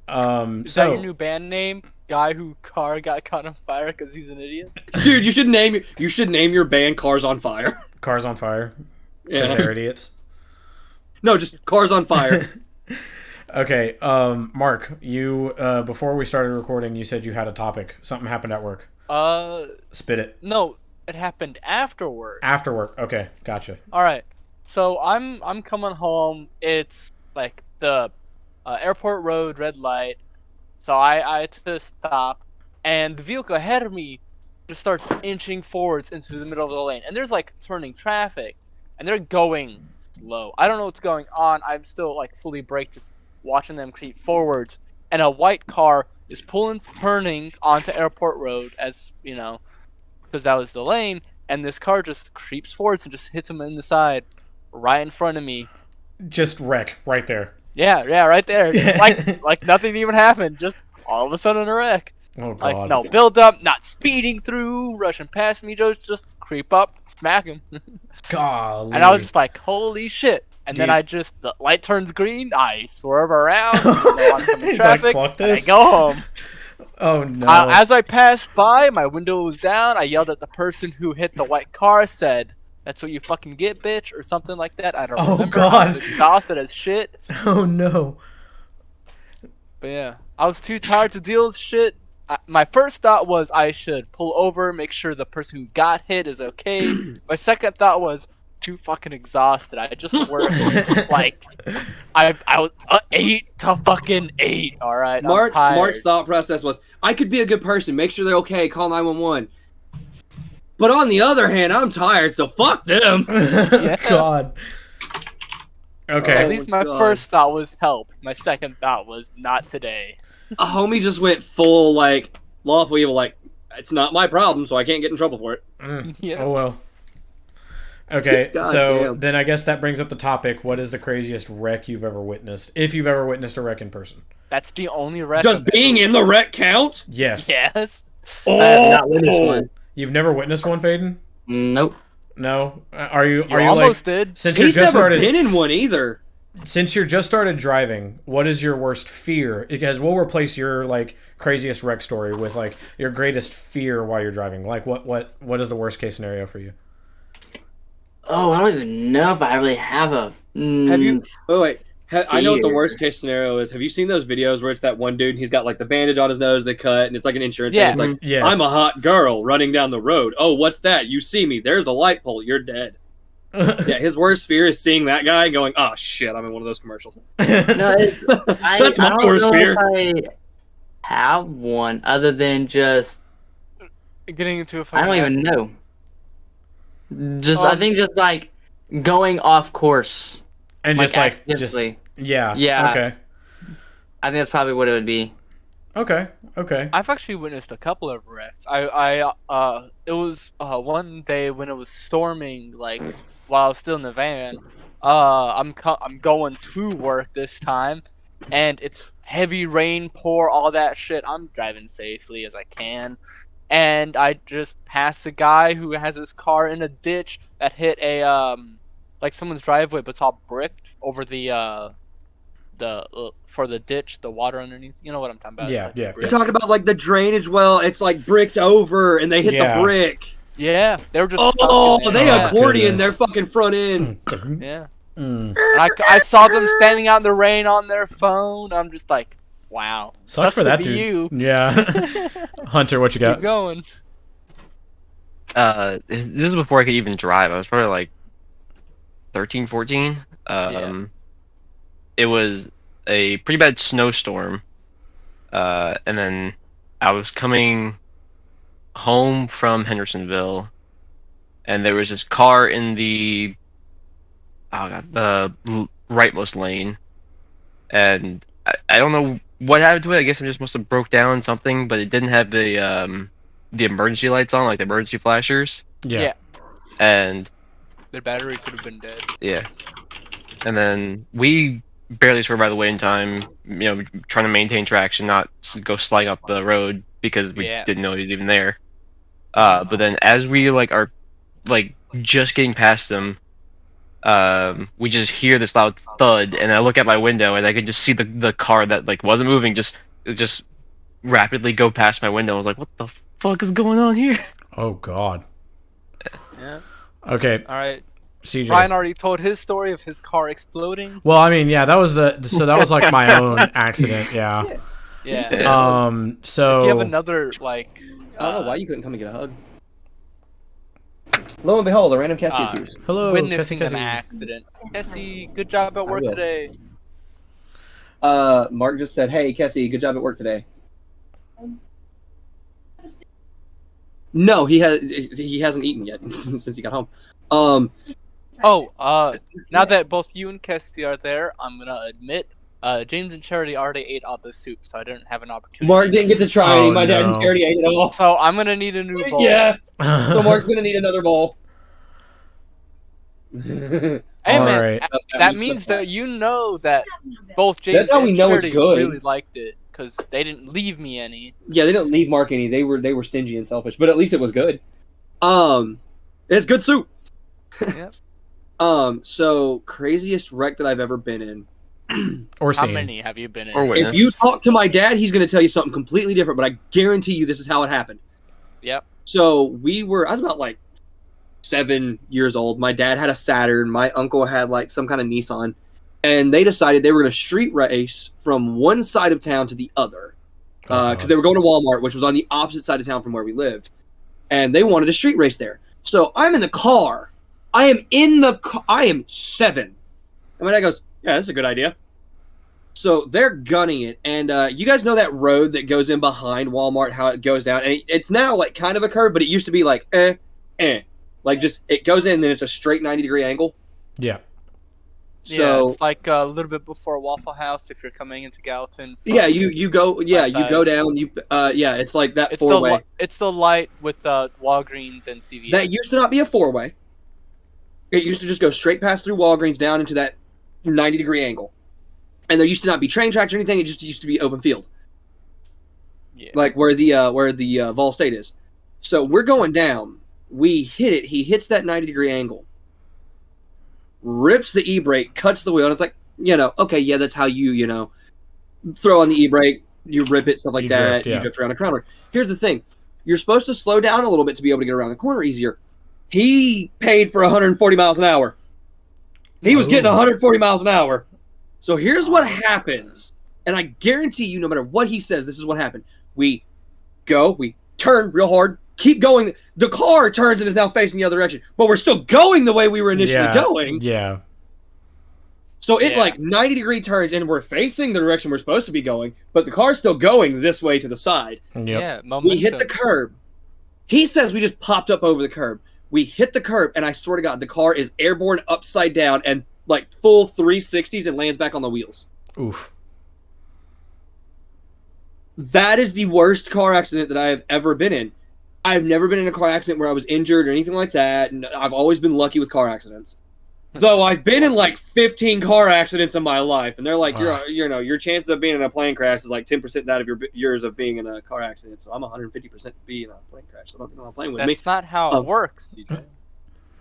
Is that your new band name? Guy who car got caught on fire because he's an idiot? Dude, you should name your band Cars on Fire. Cars on fire because Yeah. they're idiots. No, just Cars on Fire. Okay, Mark, you before we started recording, you said you had a topic. Something happened at work. Spit it. No, it happened afterward. After work. Okay, gotcha. All right. So I'm coming home. It's like the airport road, red light. So I had to stop, and the vehicle ahead of me just starts inching forwards into the middle of the lane. And there's like turning traffic, and they're going slow. I don't know what's going on. I'm still like fully braked, just watching them creep forwards. And a white car is turning onto airport road, as you know, because that was the lane. And this car just creeps forwards and just hits him in the side, right in front of me. Just wreck right there. Yeah, right there. like nothing even happened. Just all of a sudden a wreck. Oh god. Like no build up, not speeding through, rushing past me. Just creep up, smack him. Golly. And I was just like, holy shit. And then Dude. the light turns green. I swerve around. Oncoming He's traffic. like, fuck and I this. go home. Oh no. As I passed by, my window was down. I yelled at the person who hit the white car. Said, "That's what you fucking get, bitch," or something like that. I don't Oh, remember. God. I was exhausted as shit. Oh no. But yeah, I was too tired to deal with shit. My first thought was I should pull over, make sure the person who got hit is okay. My second thought was too fucking exhausted. I just worked like I was 8 to fucking 8. All right, I'm tired. Mark's thought process was, I could be a good person, make sure they're okay, call 911. But on the other hand, I'm tired, so fuck them. God. Okay. At least my God. first thought was help. My second thought was not today. A homie just went full, like, lawful evil, like, it's not my problem, so I can't get in trouble for it. Yeah. Oh well. Okay, God so damn. then I guess that brings up the topic. What is the craziest wreck you've ever witnessed? If you've ever witnessed a wreck in person. That's the only wreck. Does I've being ever- in the wreck count? Yes. Yes. I have not witnessed Oh! one. You've never witnessed one, Faden? Nope. No. Are you You like almost did. since you're He's just never started been in one either. since you're just started driving, what is your worst fear? Because we'll replace your like craziest wreck story with like your greatest fear while you're driving. Like what is the worst case scenario for you? Oh, I don't even know if I really have a. Have you? Oh wait, I know what the Fear. worst case scenario is. Have you seen those videos where it's that one dude and he's got like the bandage on his nose, they cut, and it's like an insurance Yeah. thing. It's like, Yes. I'm a hot girl running down the road. Oh, what's that? You see me? There's a light pole. You're dead. Yeah, his worst fear is seeing that guy and going, oh shit, I'm in one of those commercials. No, That's my I don't worst know fear. if I have one other than just Getting into a I fucking don't even accident. know. I think just like going off course, And just like just accidentally. yeah. Yeah. Okay. I think that's probably what it would be. Okay. Okay. I've actually witnessed a couple of wrecks. It was one day when it was storming, like while I was still in the van. I'm going to work this time, and it's heavy rain, pour, all that shit. I'm driving safely as I can, and I just passed a guy who has his car in a ditch that hit a like someone's driveway, but it's all bricked over the for the ditch, the water underneath. You know what I'm talking about? It's Yeah, like yeah. brick. You're talking about like the drainage well, it's like bricked over and they hit Yeah. the brick. Yeah, they were just. Oh, stuck in they there. accordion goodness. their fucking front end. Yeah. Mm. And I saw them standing out in the rain on their phone. I'm just like, wow. Sucks for to that be dude. You. Yeah. Hunter, what you Keep got? going. This was before I could even drive. I was probably like 13, 14. It was a pretty bad snowstorm. And then I was coming home from Hendersonville, and there was this car in the rightmost lane, and I don't know what happened to it. I guess it just must have broke down something, but it didn't have the emergency lights on, like the emergency flashers. Yeah. And Their battery could have been dead. yeah, and then we barely swerved by the way in time, trying to maintain traction, not go sliding up the road because we didn't know he was even there. But then as we are just getting past them, we just hear this loud thud, and I look at my window and I can just see the car that wasn't moving just rapidly go past my window. I was like, what the fuck is going on here? Oh God. Yeah. Okay. All right. CJ. Ryan already told his story of his car exploding. Well, I mean, yeah, that was like my own accident. Yeah. Yeah. So if you have another I don't know why you couldn't come and get a hug. Lo and behold, a random Cassie appears. Hello, witnessing Cassie. an accident. Cassie, good job at work today. Mark just said, "Hey, Cassie, good job at work today." No, he hasn't eaten yet since he got home. Now that both you and Cassie are there, I'm gonna admit, James and Charity already ate all the soup, so I didn't have an opportunity. Mark didn't get to try any. My dad and no. Charity ate it all. So I'm gonna need a new bowl. Yeah. So Mark's gonna need another bowl. Hey All man, right. that means that you know that both James That's how we and know it's Charity good. really liked it because they didn't leave me any. Yeah, they didn't leave Mark any. They were stingy and selfish, but at least it was good. It's good soup. Yep. So craziest wreck that I've ever been in. Or How seen. many have you been in? Or witnessed. If you talk to my dad, he's going to tell you something completely different, but I guarantee you this is how it happened. Yep. So I was about 7 years old. My dad had a Saturn. My uncle had some kind of Nissan. And they decided they were going to street race from one side of town to the other. Because they were going to Walmart, which was on the opposite side of town from where we lived. And they wanted a street race there. So I'm in the car. I am 7. And my dad goes, yeah, that's a good idea. So they're gunning it. And you guys know that road that goes in behind Walmart, how it goes down? And it's now kind of a curve, but it used to be it goes in and then it's a straight 90-degree angle. Yeah. Yeah, it's a little bit before Waffle House if you're coming into Gallatin. Yeah, you go down. It's like that It's four-way. It's the light with Walgreens and CVS. That used to not be a four-way. It used to just go straight past through Walgreens down into that 90-degree angle. And there used to not be train tracks or anything. It just used to be open field. Yeah. Like where the Vol State is. So we're going down. We hit it. He hits that 90-degree angle. Rips the e-brake, cuts the wheel, and it's okay, yeah, that's how you throw on the e-brake, you rip it, stuff like that, you drift around a corner. Here's the thing. You're supposed to slow down a little bit to be able to get around the corner easier. He paid for 140 miles an hour. He was getting 140 miles an hour. So here's what happens. And I guarantee you, no matter what he says, this is what happened. We turn real hard, keep going. The car turns and is now facing the other direction, but we're still going the way we were initially going. Yeah. So it 90-degree turns and we're facing the direction we're supposed to be going, but the car's still going this way to the side. Yep. Yeah, momentum. We hit the curb. He says we just popped up over the curb. We hit the curb, and I swear to God, the car is airborne upside down and full 360s and lands back on the wheels. Oof. That is the worst car accident that I have ever been in. I've never been in a car accident where I was injured or anything like that, and I've always been lucky with car accidents. Though I've been in 15 car accidents in my life, and they're your chance of being in a plane crash is 10% that of yours of being in a car accident. So I'm 150% being in a plane crash. So don't get on a plane with me. That's not how it works, CJ.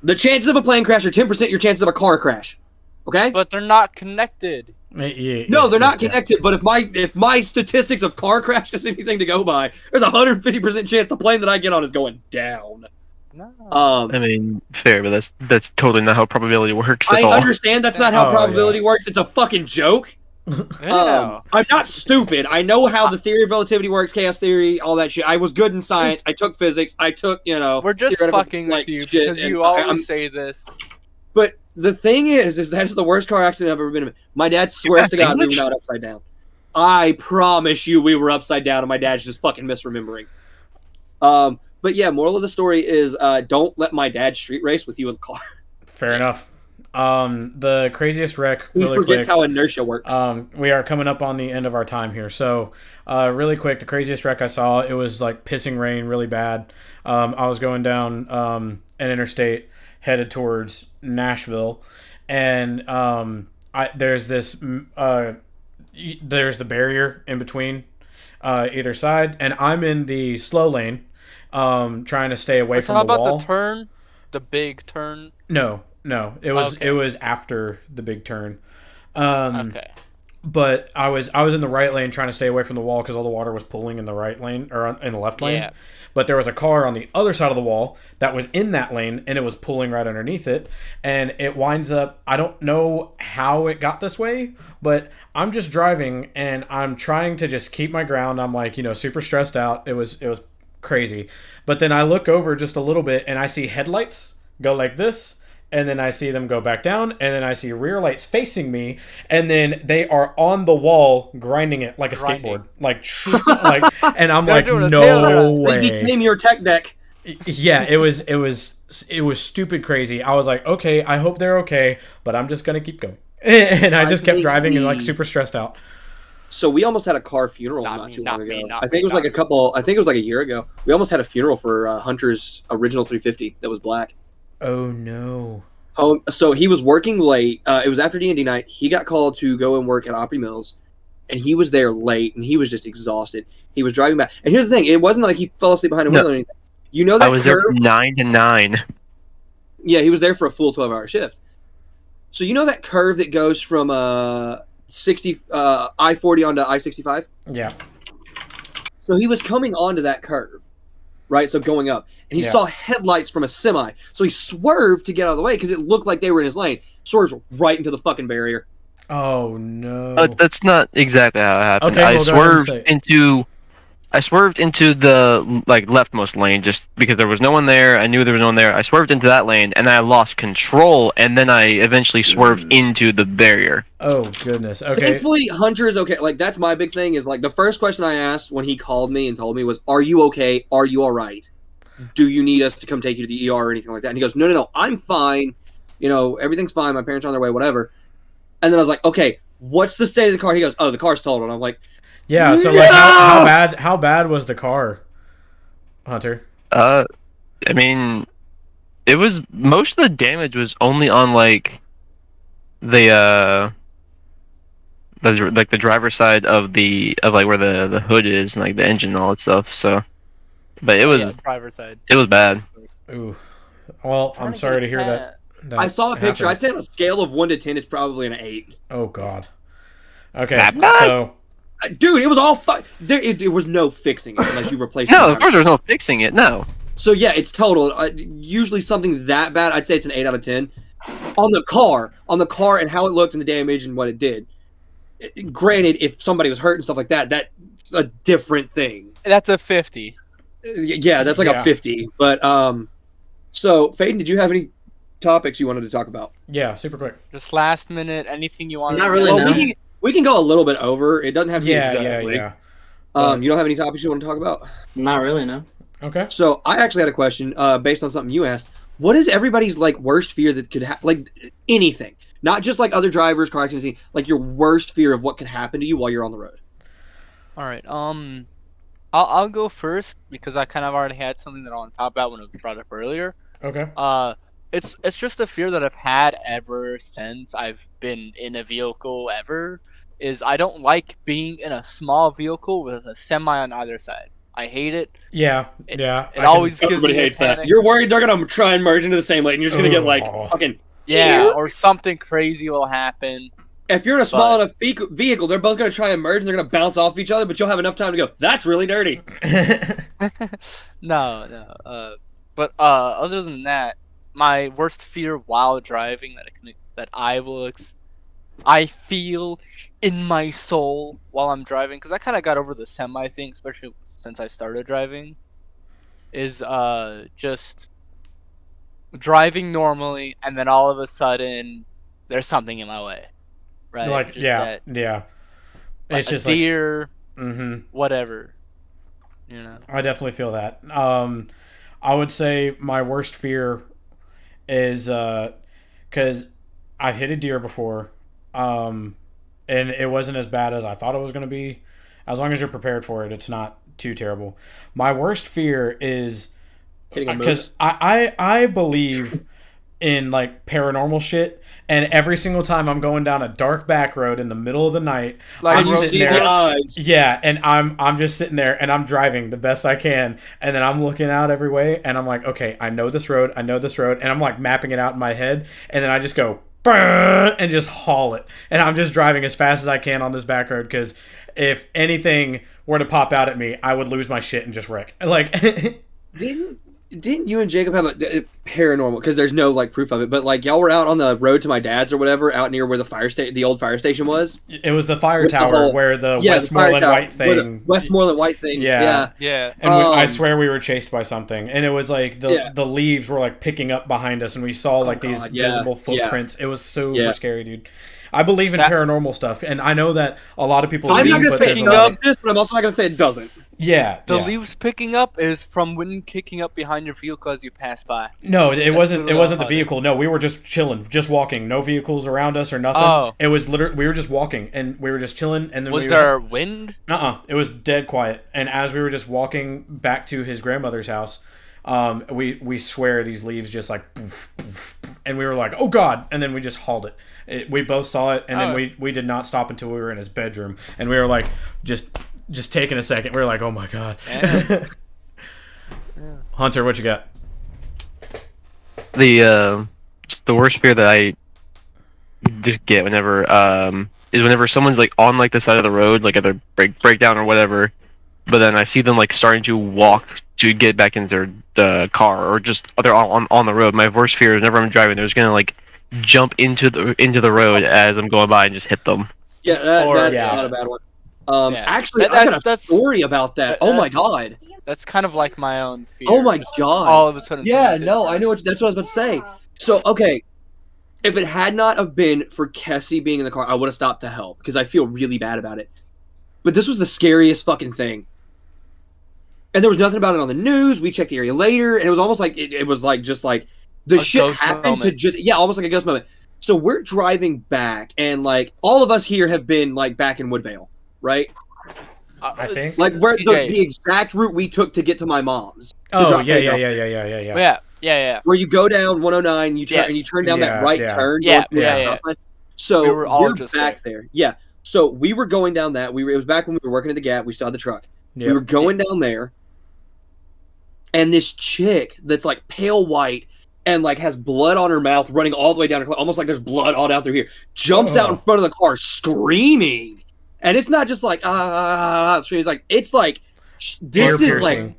The chances of a plane crash are 10% your chances of a car crash. Okay? But they're not connected. No, they're not connected. But if my statistics of car crash is anything to go by, there's a 150% chance the plane that I get on is going down. No. I mean, fair, but that's totally not how probability works at all. I understand that's not how probability works. It's a fucking joke. Yeah. I'm not stupid. I know how the theory of relativity works, chaos theory, all that shit. I was good in science. I took physics. I took, We're just fucking with you because you always say this. But The thing is that's the worst car accident I've ever been in. My dad swears to God we were not upside down. I promise you we were upside down, and my dad's just fucking misremembering. But yeah, moral of the story is don't let my dad street race with you in the car. Fair enough. The craziest wreck, He really forgets quick. how inertia works. We are coming up on the end of our time here. So, really quick, the craziest wreck I saw, it was like pissing rain really bad. I was going down an interstate headed towards Nashville, and there's the barrier in between either side, and I'm in the slow lane, trying to stay away from the about wall. the turn, the big turn. No, it was Okay. it was after the big turn. Okay. But I was in the right lane trying to stay away from the wall because all the water was pooling in the right lane or in the left lane. Yeah. But there was a car on the other side of the wall that was in that lane and it was pooling right underneath it. And it winds up, I don't know how it got this way, but I'm just driving and I'm trying to just keep my ground. I'm like, super stressed out. It was crazy. But then I look over just a little bit and I see headlights go like this. And then I see them go back down, and then I see rear lights facing me, and then they are on the wall grinding it like a skateboard, like, and I'm like, doing a no tail They way. became your tech deck. Yeah, it was stupid crazy. I was like, okay, I hope they're okay, but I'm just gonna keep going, and I just kept think driving and like we- super stressed out. So we almost had a car funeral Not not me, too not long me, ago. not I think me, it was like not I think it was like a year ago. We almost had a funeral for Hunter's original 350 that was black. Oh no. Oh, so he was working late. It was after D&D night. He got called to go and work at Opry Mills, and he was there late, and he was just exhausted. He was driving back. And here's the thing: it wasn't like he fell asleep behind a wheel or anything. You know that I was there curve? from 9 to 9. Yeah, he was there for a full 12-hour shift. So you know that curve that goes from I-40 onto I-65? Yeah. So he was coming onto that curve, right? So going up, and he Yeah. saw headlights from a semi. So he swerved to get out of the way because it looked like they were in his lane. Swerves right into the fucking barrier. Oh no. That's not exactly how it happened. Okay, well, go ahead and say it. I swerved into the leftmost lane just because there was no one there. I knew there was no one there. I swerved into that lane and I lost control, and then I eventually swerved into the barrier. Oh goodness. Okay. Thankfully, Hunter is okay. Like, that's my big thing is, like, the first question I asked when he called me and told me was, are you okay? Are you all right? Do you need us to come take you to the ER or anything like that? And he goes, no, I'm fine. Everything's fine. My parents are on their way, whatever. And then I was like, okay, what's the state of the car? He goes, oh, the car's totaled. And I'm like, Yeah. So No! like, how bad was the car, Hunter? I mean, it was most of the damage was only on like the driver's side of where the hood is and like the engine and all that stuff. So, but it was driver's side. it was bad. Ooh. Well, I'm sorry to hear that. I saw a picture. happened. I'd say on a scale of 1 to 10, it's probably an 8. Oh God. Okay. That bad? So Dude, it was all there was no fixing it unless you replaced No, the of course there's no fixing it. No. So yeah, it's total. Usually something that bad, I'd say it's an 8 out of 10. On the car and how it looked and the damage and what it did. Granted, if somebody was hurt and stuff like that, that's a different thing. That's a 50. Yeah, that's like Yeah. a 50. But so Faden, did you have any topics you wanted to talk about? yeah, super quick. Just last minute, anything you want. Not really, Well, no. we can go a little bit over. It doesn't have to be Yeah, exactly. yeah. You don't have any topics you want to talk about? Not really, no. Okay. So I actually had a question based on something you asked. What is everybody's worst fear that could happen? Anything, not just like other drivers, car accidents. Like your worst fear of what could happen to you while you're on the road. All right. I'll go first because I kind of already had something that I want to talk about when it was brought up earlier. Okay. It's just a fear that I've had ever since I've been in a vehicle ever. Is I don't like being in a small vehicle with a semi on either side. I hate it. Yeah. It- Yeah. It always gives Everybody me a hates that. panic. You're worried they're gonna try and merge into the same lane. And you're just gonna get Oh. fucking. Yeah, or something crazy will happen. If you're in a small enough vehicle, they're both gonna try and merge and they're gonna bounce off each other. But you'll have enough time to go. That's really dirty. No. But other than that, my worst fear while driving I feel in my soul while I'm driving, because I kind of got over the semi thing, especially since I started driving, is just driving normally, and then all of a sudden, there's something in my way, right? Like, Just yeah, that, yeah. like It's a just like, deer, mm-hmm. whatever. You know. I definitely feel that. I would say my worst fear is because I've hit a deer before, and it wasn't as bad as I thought it was going to be. As long as you're prepared for it, it's not too terrible. My worst fear is Hitting a moose. because I believe in like paranormal shit, and every single time I'm going down a dark back road in the middle of the night, Like I'm You sitting see there. the eyes. Yeah, and I'm just sitting there and I'm driving the best I can, and then I'm looking out every way, and I'm like, okay, I know this road, and I'm like mapping it out in my head, and then I just go "Brrr," and just haul it, and I'm just driving as fast as I can on this back road because if anything were to pop out at me, I would lose my shit and just wreck. Like, Didn't you and Jacob have a paranormal? Because there's no like proof of it, but like y'all were out on the road to my dad's or whatever, out near where the old fire station was. it was the fire With the tower whole- where the Yeah, the fire Westmoreland tower, White where the thing. Westmoreland White thing. Yeah. Yeah. And I Um, swear we were chased by something, and it was like Yeah. the leaves were like picking up behind us, and we saw like these God, yeah, visible yeah. footprints. It was super Yeah. scary, dude. I believe in That- paranormal stuff, and I know that a lot of people I'm leave, not gonna but say there's it a lot. does, but I'm also not gonna say it doesn't. Yeah, The yeah. leaves picking up is from wind kicking up behind your vehicle as you pass by. No, it wasn't. It literally wasn't the all it is. vehicle. No, we were just chilling, just walking. No vehicles around us or nothing. Oh. It was literally we were just walking, and we were just chilling, and then Was we there wind? It was dead quiet. And as we were just walking back to his grandmother's house, we swear these leaves just like poof, poof, poof, and we were like, oh god, and then we just hauled it. We both saw it, and then Oh. we did not stop until we were in his bedroom, and we were like just taking a second. We were like, oh my god. Yeah. Hunter, what you got? The worst fear that I just get whenever is whenever someone's like on like the side of the road, like at their breakdown or whatever, but then I see them like starting to walk to get back into the car or just they're on the road. My worst fear is whenever I'm driving, they're just gonna like jump into the road as I'm going by and just hit them. Yeah, that's yeah. not a bad one. Yeah. Actually, That- I got a that's- story about that. Oh my god. That's kind of like my own fear. Oh my Just God. All of a sudden. Yeah, someone's no, in- I know that's what I was about to say. So, okay, if it had not have been for Kessie being in the car, I would have stopped to help because I feel really bad about it. But this was the scariest fucking thing. And there was nothing about it on the news. We checked the area later, and it was almost like it was like just like the A shit ghost happened to moment. just almost like a ghost moment. So we're driving back, and like all of us here have been like back in Woodvale, right? I think. Like where CJ. the exact route we took to get to my mom's. Oh drop yeah, thing yeah, off. yeah. Yeah. Where you go down 109, you turn Yeah. and you turn down that Yeah, right yeah. turn. Yeah, going yeah, towards yeah. Southside. So We were all we're just back there. Yeah. So we were going down that. It was back when we were working at the Gap. We still had the truck. Yeah. We were going down there, and this chick that's like pale white and like has blood on her mouth running all the way down her, almost like there's blood all down through here, jumps out in front of the car screaming, and it's not just like screaming. It's like this is like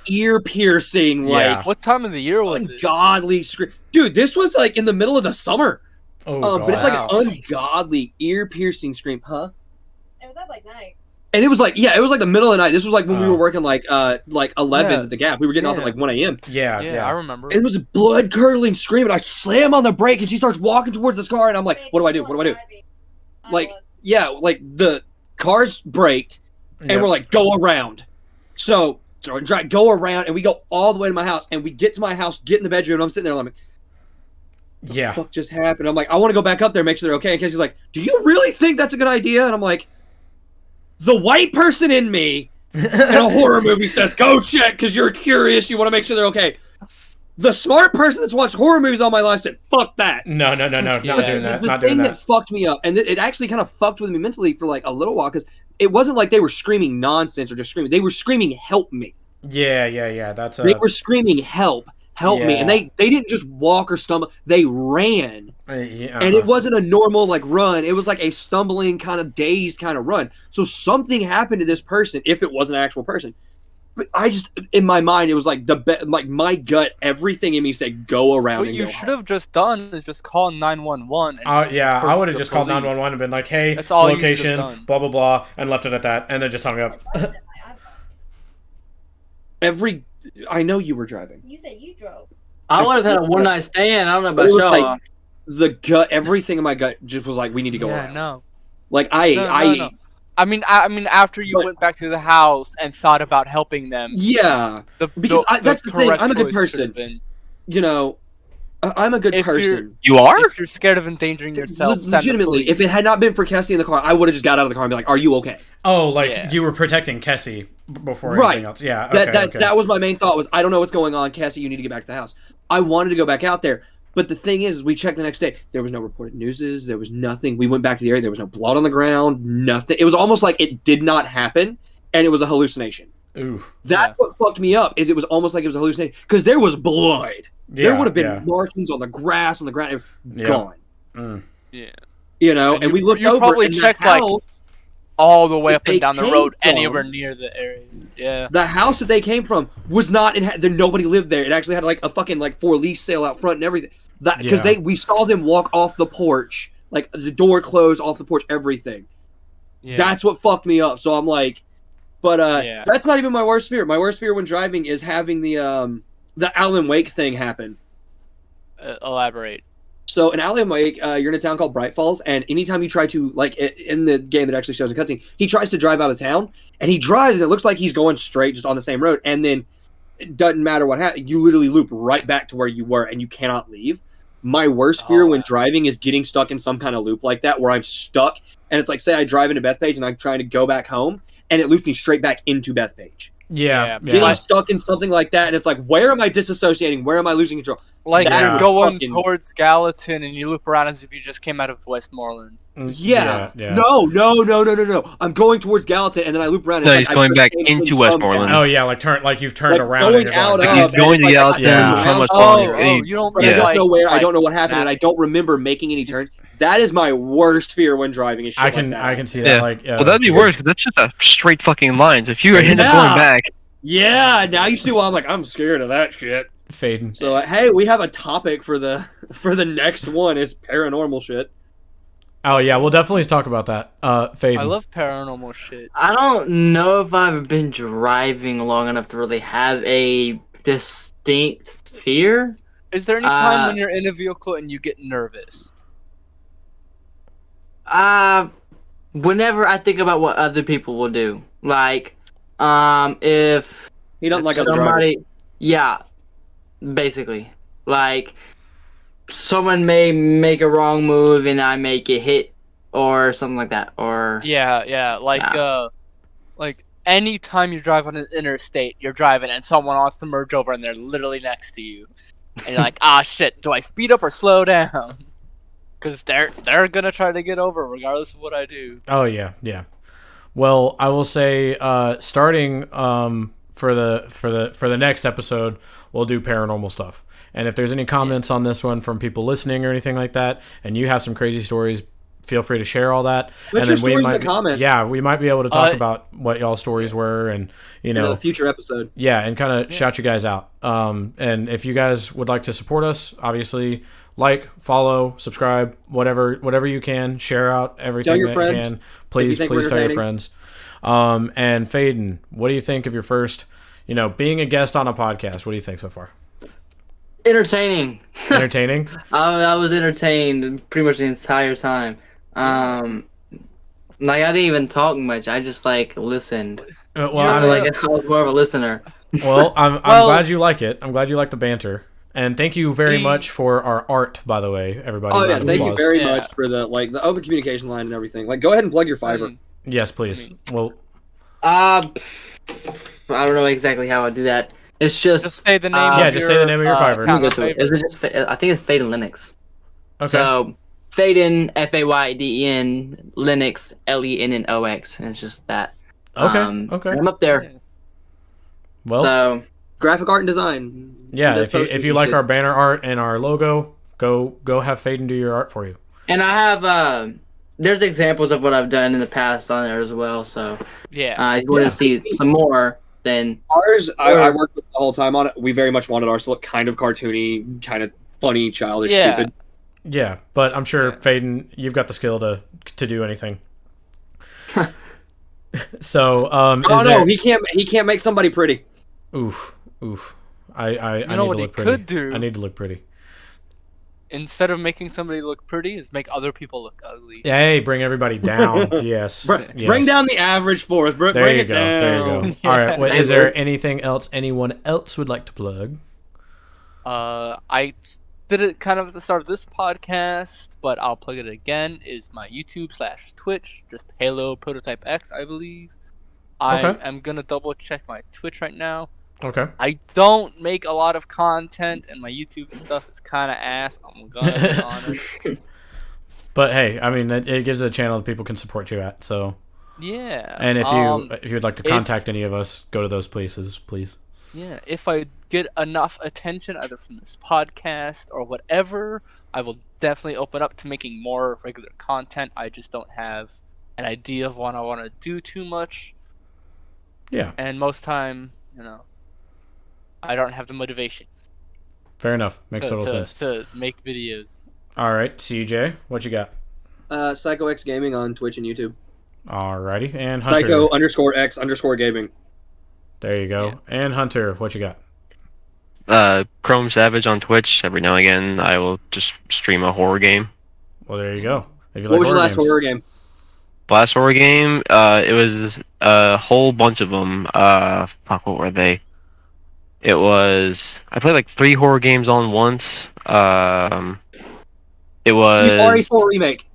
ear piercing, Yeah. like What time of the year was it? ungodly scream. Dude, this was like in the middle of the summer. Oh But it's like Wow. an ungodly ear piercing scream, huh? It was at like night. And it was like, it was like the middle of the night. This was like when we Oh. were working like 11s Yeah. at the Gap. We were getting off at Yeah. like 1 a.m. Yeah, Yeah, I remember. It was a blood curdling scream, and I slam on the brake, and she starts walking towards this car, and I'm like, what do I do? What do I do? Like, yeah, like the car's braked, and we're like, go around. So go around, and we go all the way to my house, and we get to my house, get in the bedroom, and I'm sitting there like, yeah. what the fuck just happened? I'm like, I want to go back up there, make sure they're okay. And Casey's like, do you really think that's a good idea? And I'm like, the white person in me in a horror movie says, go check because you're curious, you want to make sure they're okay. The smart person that's watched horror movies all my life said, fuck that. No, not Yeah. doing that. The Not thing doing that that. fucked me up, and it actually kind of fucked with me mentally for like a little while, because it wasn't like they were screaming nonsense or just screaming. They were screaming, help me. Yeah. That's They were screaming, help me. And Yeah. they didn't just walk or stumble, they ran. yeah, And it wasn't a normal like run. It was like a stumbling kind of dazed kind of run. So something happened to this person if it was an actual person. But I just in my mind it was like like my gut, everything in me said go around What and you go should home. have just done is just call 911. yeah, I would have the just called police. 911 and been like, "Hey, That's all you should have location, done. blah blah blah," and left it at that, and then just hung up. I know you were driving. You said you drove. I would have had a one night stand. I don't know But about it was y'all. like the gut, everything in my gut just was like, we need to go Yeah, around. no. Like No. I mean, after you But- went back to the house and thought about helping them, yeah, because that's the thing. correct I'm a good choice should person. have been, You know, I'm a good If you're- person. You are? if you're scared of endangering yourself, send the Legitimately, if police. it had not been for Kessie in the car, I would have just got out of the car and be like, "Are you okay?" Oh, like Yeah. you were protecting Kessie before Right. anything else. Yeah. Okay. That okay. was my main thought. Was I don't know what's going on, Cassie. You need to get back to the house. I wanted to go back out there, but the thing is, we checked the next day. There was no reported newses. There was nothing. We went back to the area. There was no blood on the ground. Nothing. It was almost like it did not happen, and it was a hallucination. Ooh. That's what fucked me up. Is it was almost like it was a hallucination because there was blood. Yeah, There would have been yeah. markings on the grass, on the ground, Yeah. gone. Mm. Yeah. You know, and you- we looked you over probably and the checked, like, house, all the way If up and they down the came road, from- anywhere near the area. Yeah. the house that they came from was not in. There, nobody lived there. It actually had like a fucking like for lease sale out front and everything. That because Yeah. we saw them walk off the porch, like the door closed off the porch, everything. Yeah. That's what fucked me up. So I'm like, but Yeah. that's not even my worst fear. My worst fear when driving is having the Alan Wake thing happen. Elaborate. So in Alan Wake, you're in a town called Bright Falls, and anytime you try to, like, in the game that actually shows a cutscene, he tries to drive out of town, and he drives, and it looks like he's going straight, just on the same road, and then it doesn't matter what happens, you literally loop right back to where you were, and you cannot leave. My worst fear when wow. driving is getting stuck in some kind of loop like that, where I'm stuck, and it's like, say I drive into Bethpage, and I'm trying to go back home, and it loops me straight back into Bethpage. Yeah. Yeah. Yeah. Getting stuck in something like that, and it's like, where am I disassociating? Where am I losing control? Like Yeah. you're going Fucking- towards Gallatin and you loop around as if you just came out of Westmoreland. Yeah. Yeah. No. I'm going towards Gallatin, and then I loop around. And No, it's he's like I going just back came into from Westmoreland. Oh yeah, like you've turned Like, around. going and you're out going of- He's back. going to like, Gallatin yeah. so much Oh, longer. oh, you don't But I really don't like, know where. I like don't know what happened, and that. I don't remember making any turn. That is my worst fear when driving. Is shit I can like that. I can see that. Yeah. Like Well, that'd be yeah. worse because that's just a straight fucking line. So if you end up Yeah. going back, Yeah. Now you see why I'm like I'm scared of that shit. Faden. So hey, we have a topic for the next one is paranormal shit. Oh yeah, we'll definitely talk about that. Faden. I love paranormal shit. I don't know if I've been driving long enough to really have a distinct fear. Is there any time when you're in a vehicle and you get nervous? Whenever I think about what other people will do, like, if He doesn't like other drivers. somebody, yeah, basically, like, someone may make a wrong move and I may get hit or something like that, or Yeah, like any time you drive on an interstate, you're driving and someone wants to merge over and they're literally next to you, and you're like, ah, shit, do I speed up or slow down? Because they're gonna try to get over regardless of what I do. Oh yeah. Well, I will say, starting for the next episode, we'll do paranormal stuff. And if there's any comments on this one from people listening or anything like that, and you have some crazy stories, feel free to share all that. Put and your then we stories in might the comments. Yeah, we might be able to talk about what y'all stories were, and In a future episode. yeah, and kind of shout you guys out. And if you guys would like to support us, obviously, like, follow, subscribe, whatever you can, share out everything your that friends you can. Please think we're tell your entertaining. friends. And Faden, what do you think of your first, being a guest on a podcast? What do you think so far? entertaining. Entertaining? I was entertained pretty much the entire time. Like I didn't even talk much. I just like listened. Well, I I'm, feel like I was more of a listener. I'm Well- glad you like it. I'm glad you like the banter. And thank you very much for our art, by the way, everybody. Oh yeah, Round of thank you applause. very Yeah. much for the open communication line and everything. Like, go ahead and plug your Fiverr. Yes, please. Well, I don't know exactly how I do that. It's just Just say the name. Yeah, of just your, say the name of your Fiverr. let me account go of to it. Fiverr. Is it just? I think it's Faden Linux. okay. So Faden Faden Linux Lennox, and it's just that. Okay. Okay. I'm up there. Well, So Graphic art and design. yeah, He does if you posters and like shit. our banner art and our logo, go have Faden do your art for you. and I have there's examples of what I've done in the past on there as well. So Yeah. if you want Yeah. to see some more, then Ours, I worked with the whole time on it. We very much wanted ours to look kind of cartoony, kind of funny, childish, Yeah. stupid. Yeah, but I'm sure Yeah. Faden, you've got the skill to do anything. So, Oh is no, there... he can't make somebody pretty. oof. I You need know to what he look pretty. could do? I need to look pretty. Instead of making somebody look pretty, is make other people look ugly. Hey, bring everybody down. Yes. Bring yes. down the average for us. Bring There you it go. down. There you go. Yeah. All right. Wait, Hey, is there look. anything else anyone else would like to plug? I did it kind of at the start of this podcast, but I'll plug it again. Is my YouTube/Twitch, just Halo Prototype X, I believe. I Okay. am gonna double check my Twitch right now. Okay. I don't make a lot of content, and my YouTube stuff is kind of ass. I'm gonna be honest. But hey, I mean, it gives a channel that people can support you at. So, Yeah. and if you'd like to contact any of us, go to those places, please. Yeah, if I get enough attention, either from this podcast or whatever, I will definitely open up to making more regular content. I just don't have an idea of what I want to do too much, Yeah. and most time, I don't have the motivation Fair enough. Makes total sense. to make videos. All right, CJ, what you got? Psycho X Gaming on Twitch and YouTube. Alrighty, and Hunter. Psycho_X_gaming. There you go. Yeah. And Hunter, what you got? Chrome Savage on Twitch. Every now and again, I will just stream a horror game. Well, there you go. If you What was like your last games. horror game? Last horror game, it was a whole bunch of them. Fuck, what were they? It was I played like 3 horror games on once. It was RE4 remake.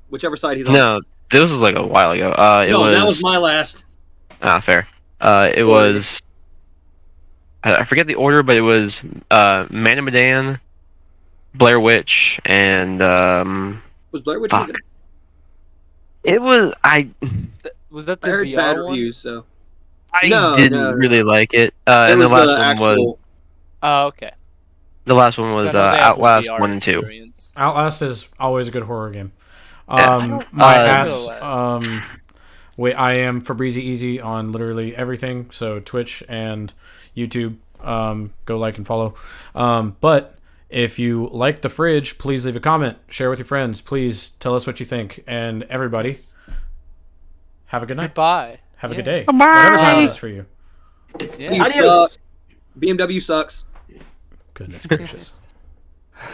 Whichever side he's on. no, this was like a while ago. It was that was my last. fair. It was I forget the order, but it was Man of Medan, Blair Witch, and Was Blair Witch? fuck. Good? It was Was that I the heard bad VR one? reviews, so. I No, didn't no. really like it. It And the was last the one was actual. Oh, okay. the last one was So I know they have the Outlast VR 1 and 2. experience. Outlast is always a good horror game. Yeah. My Outlast. ads. I am Fabrizi Easy on literally everything. So Twitch and YouTube. Go like and follow. But if you like the fridge, please leave a comment. Share with your friends. Please tell us what you think. And everybody, have a good night. Goodbye. Have a Yeah. good day. Bye. Whatever time it is for you. Yeah. You Adios. suck. BMW sucks. Goodness gracious.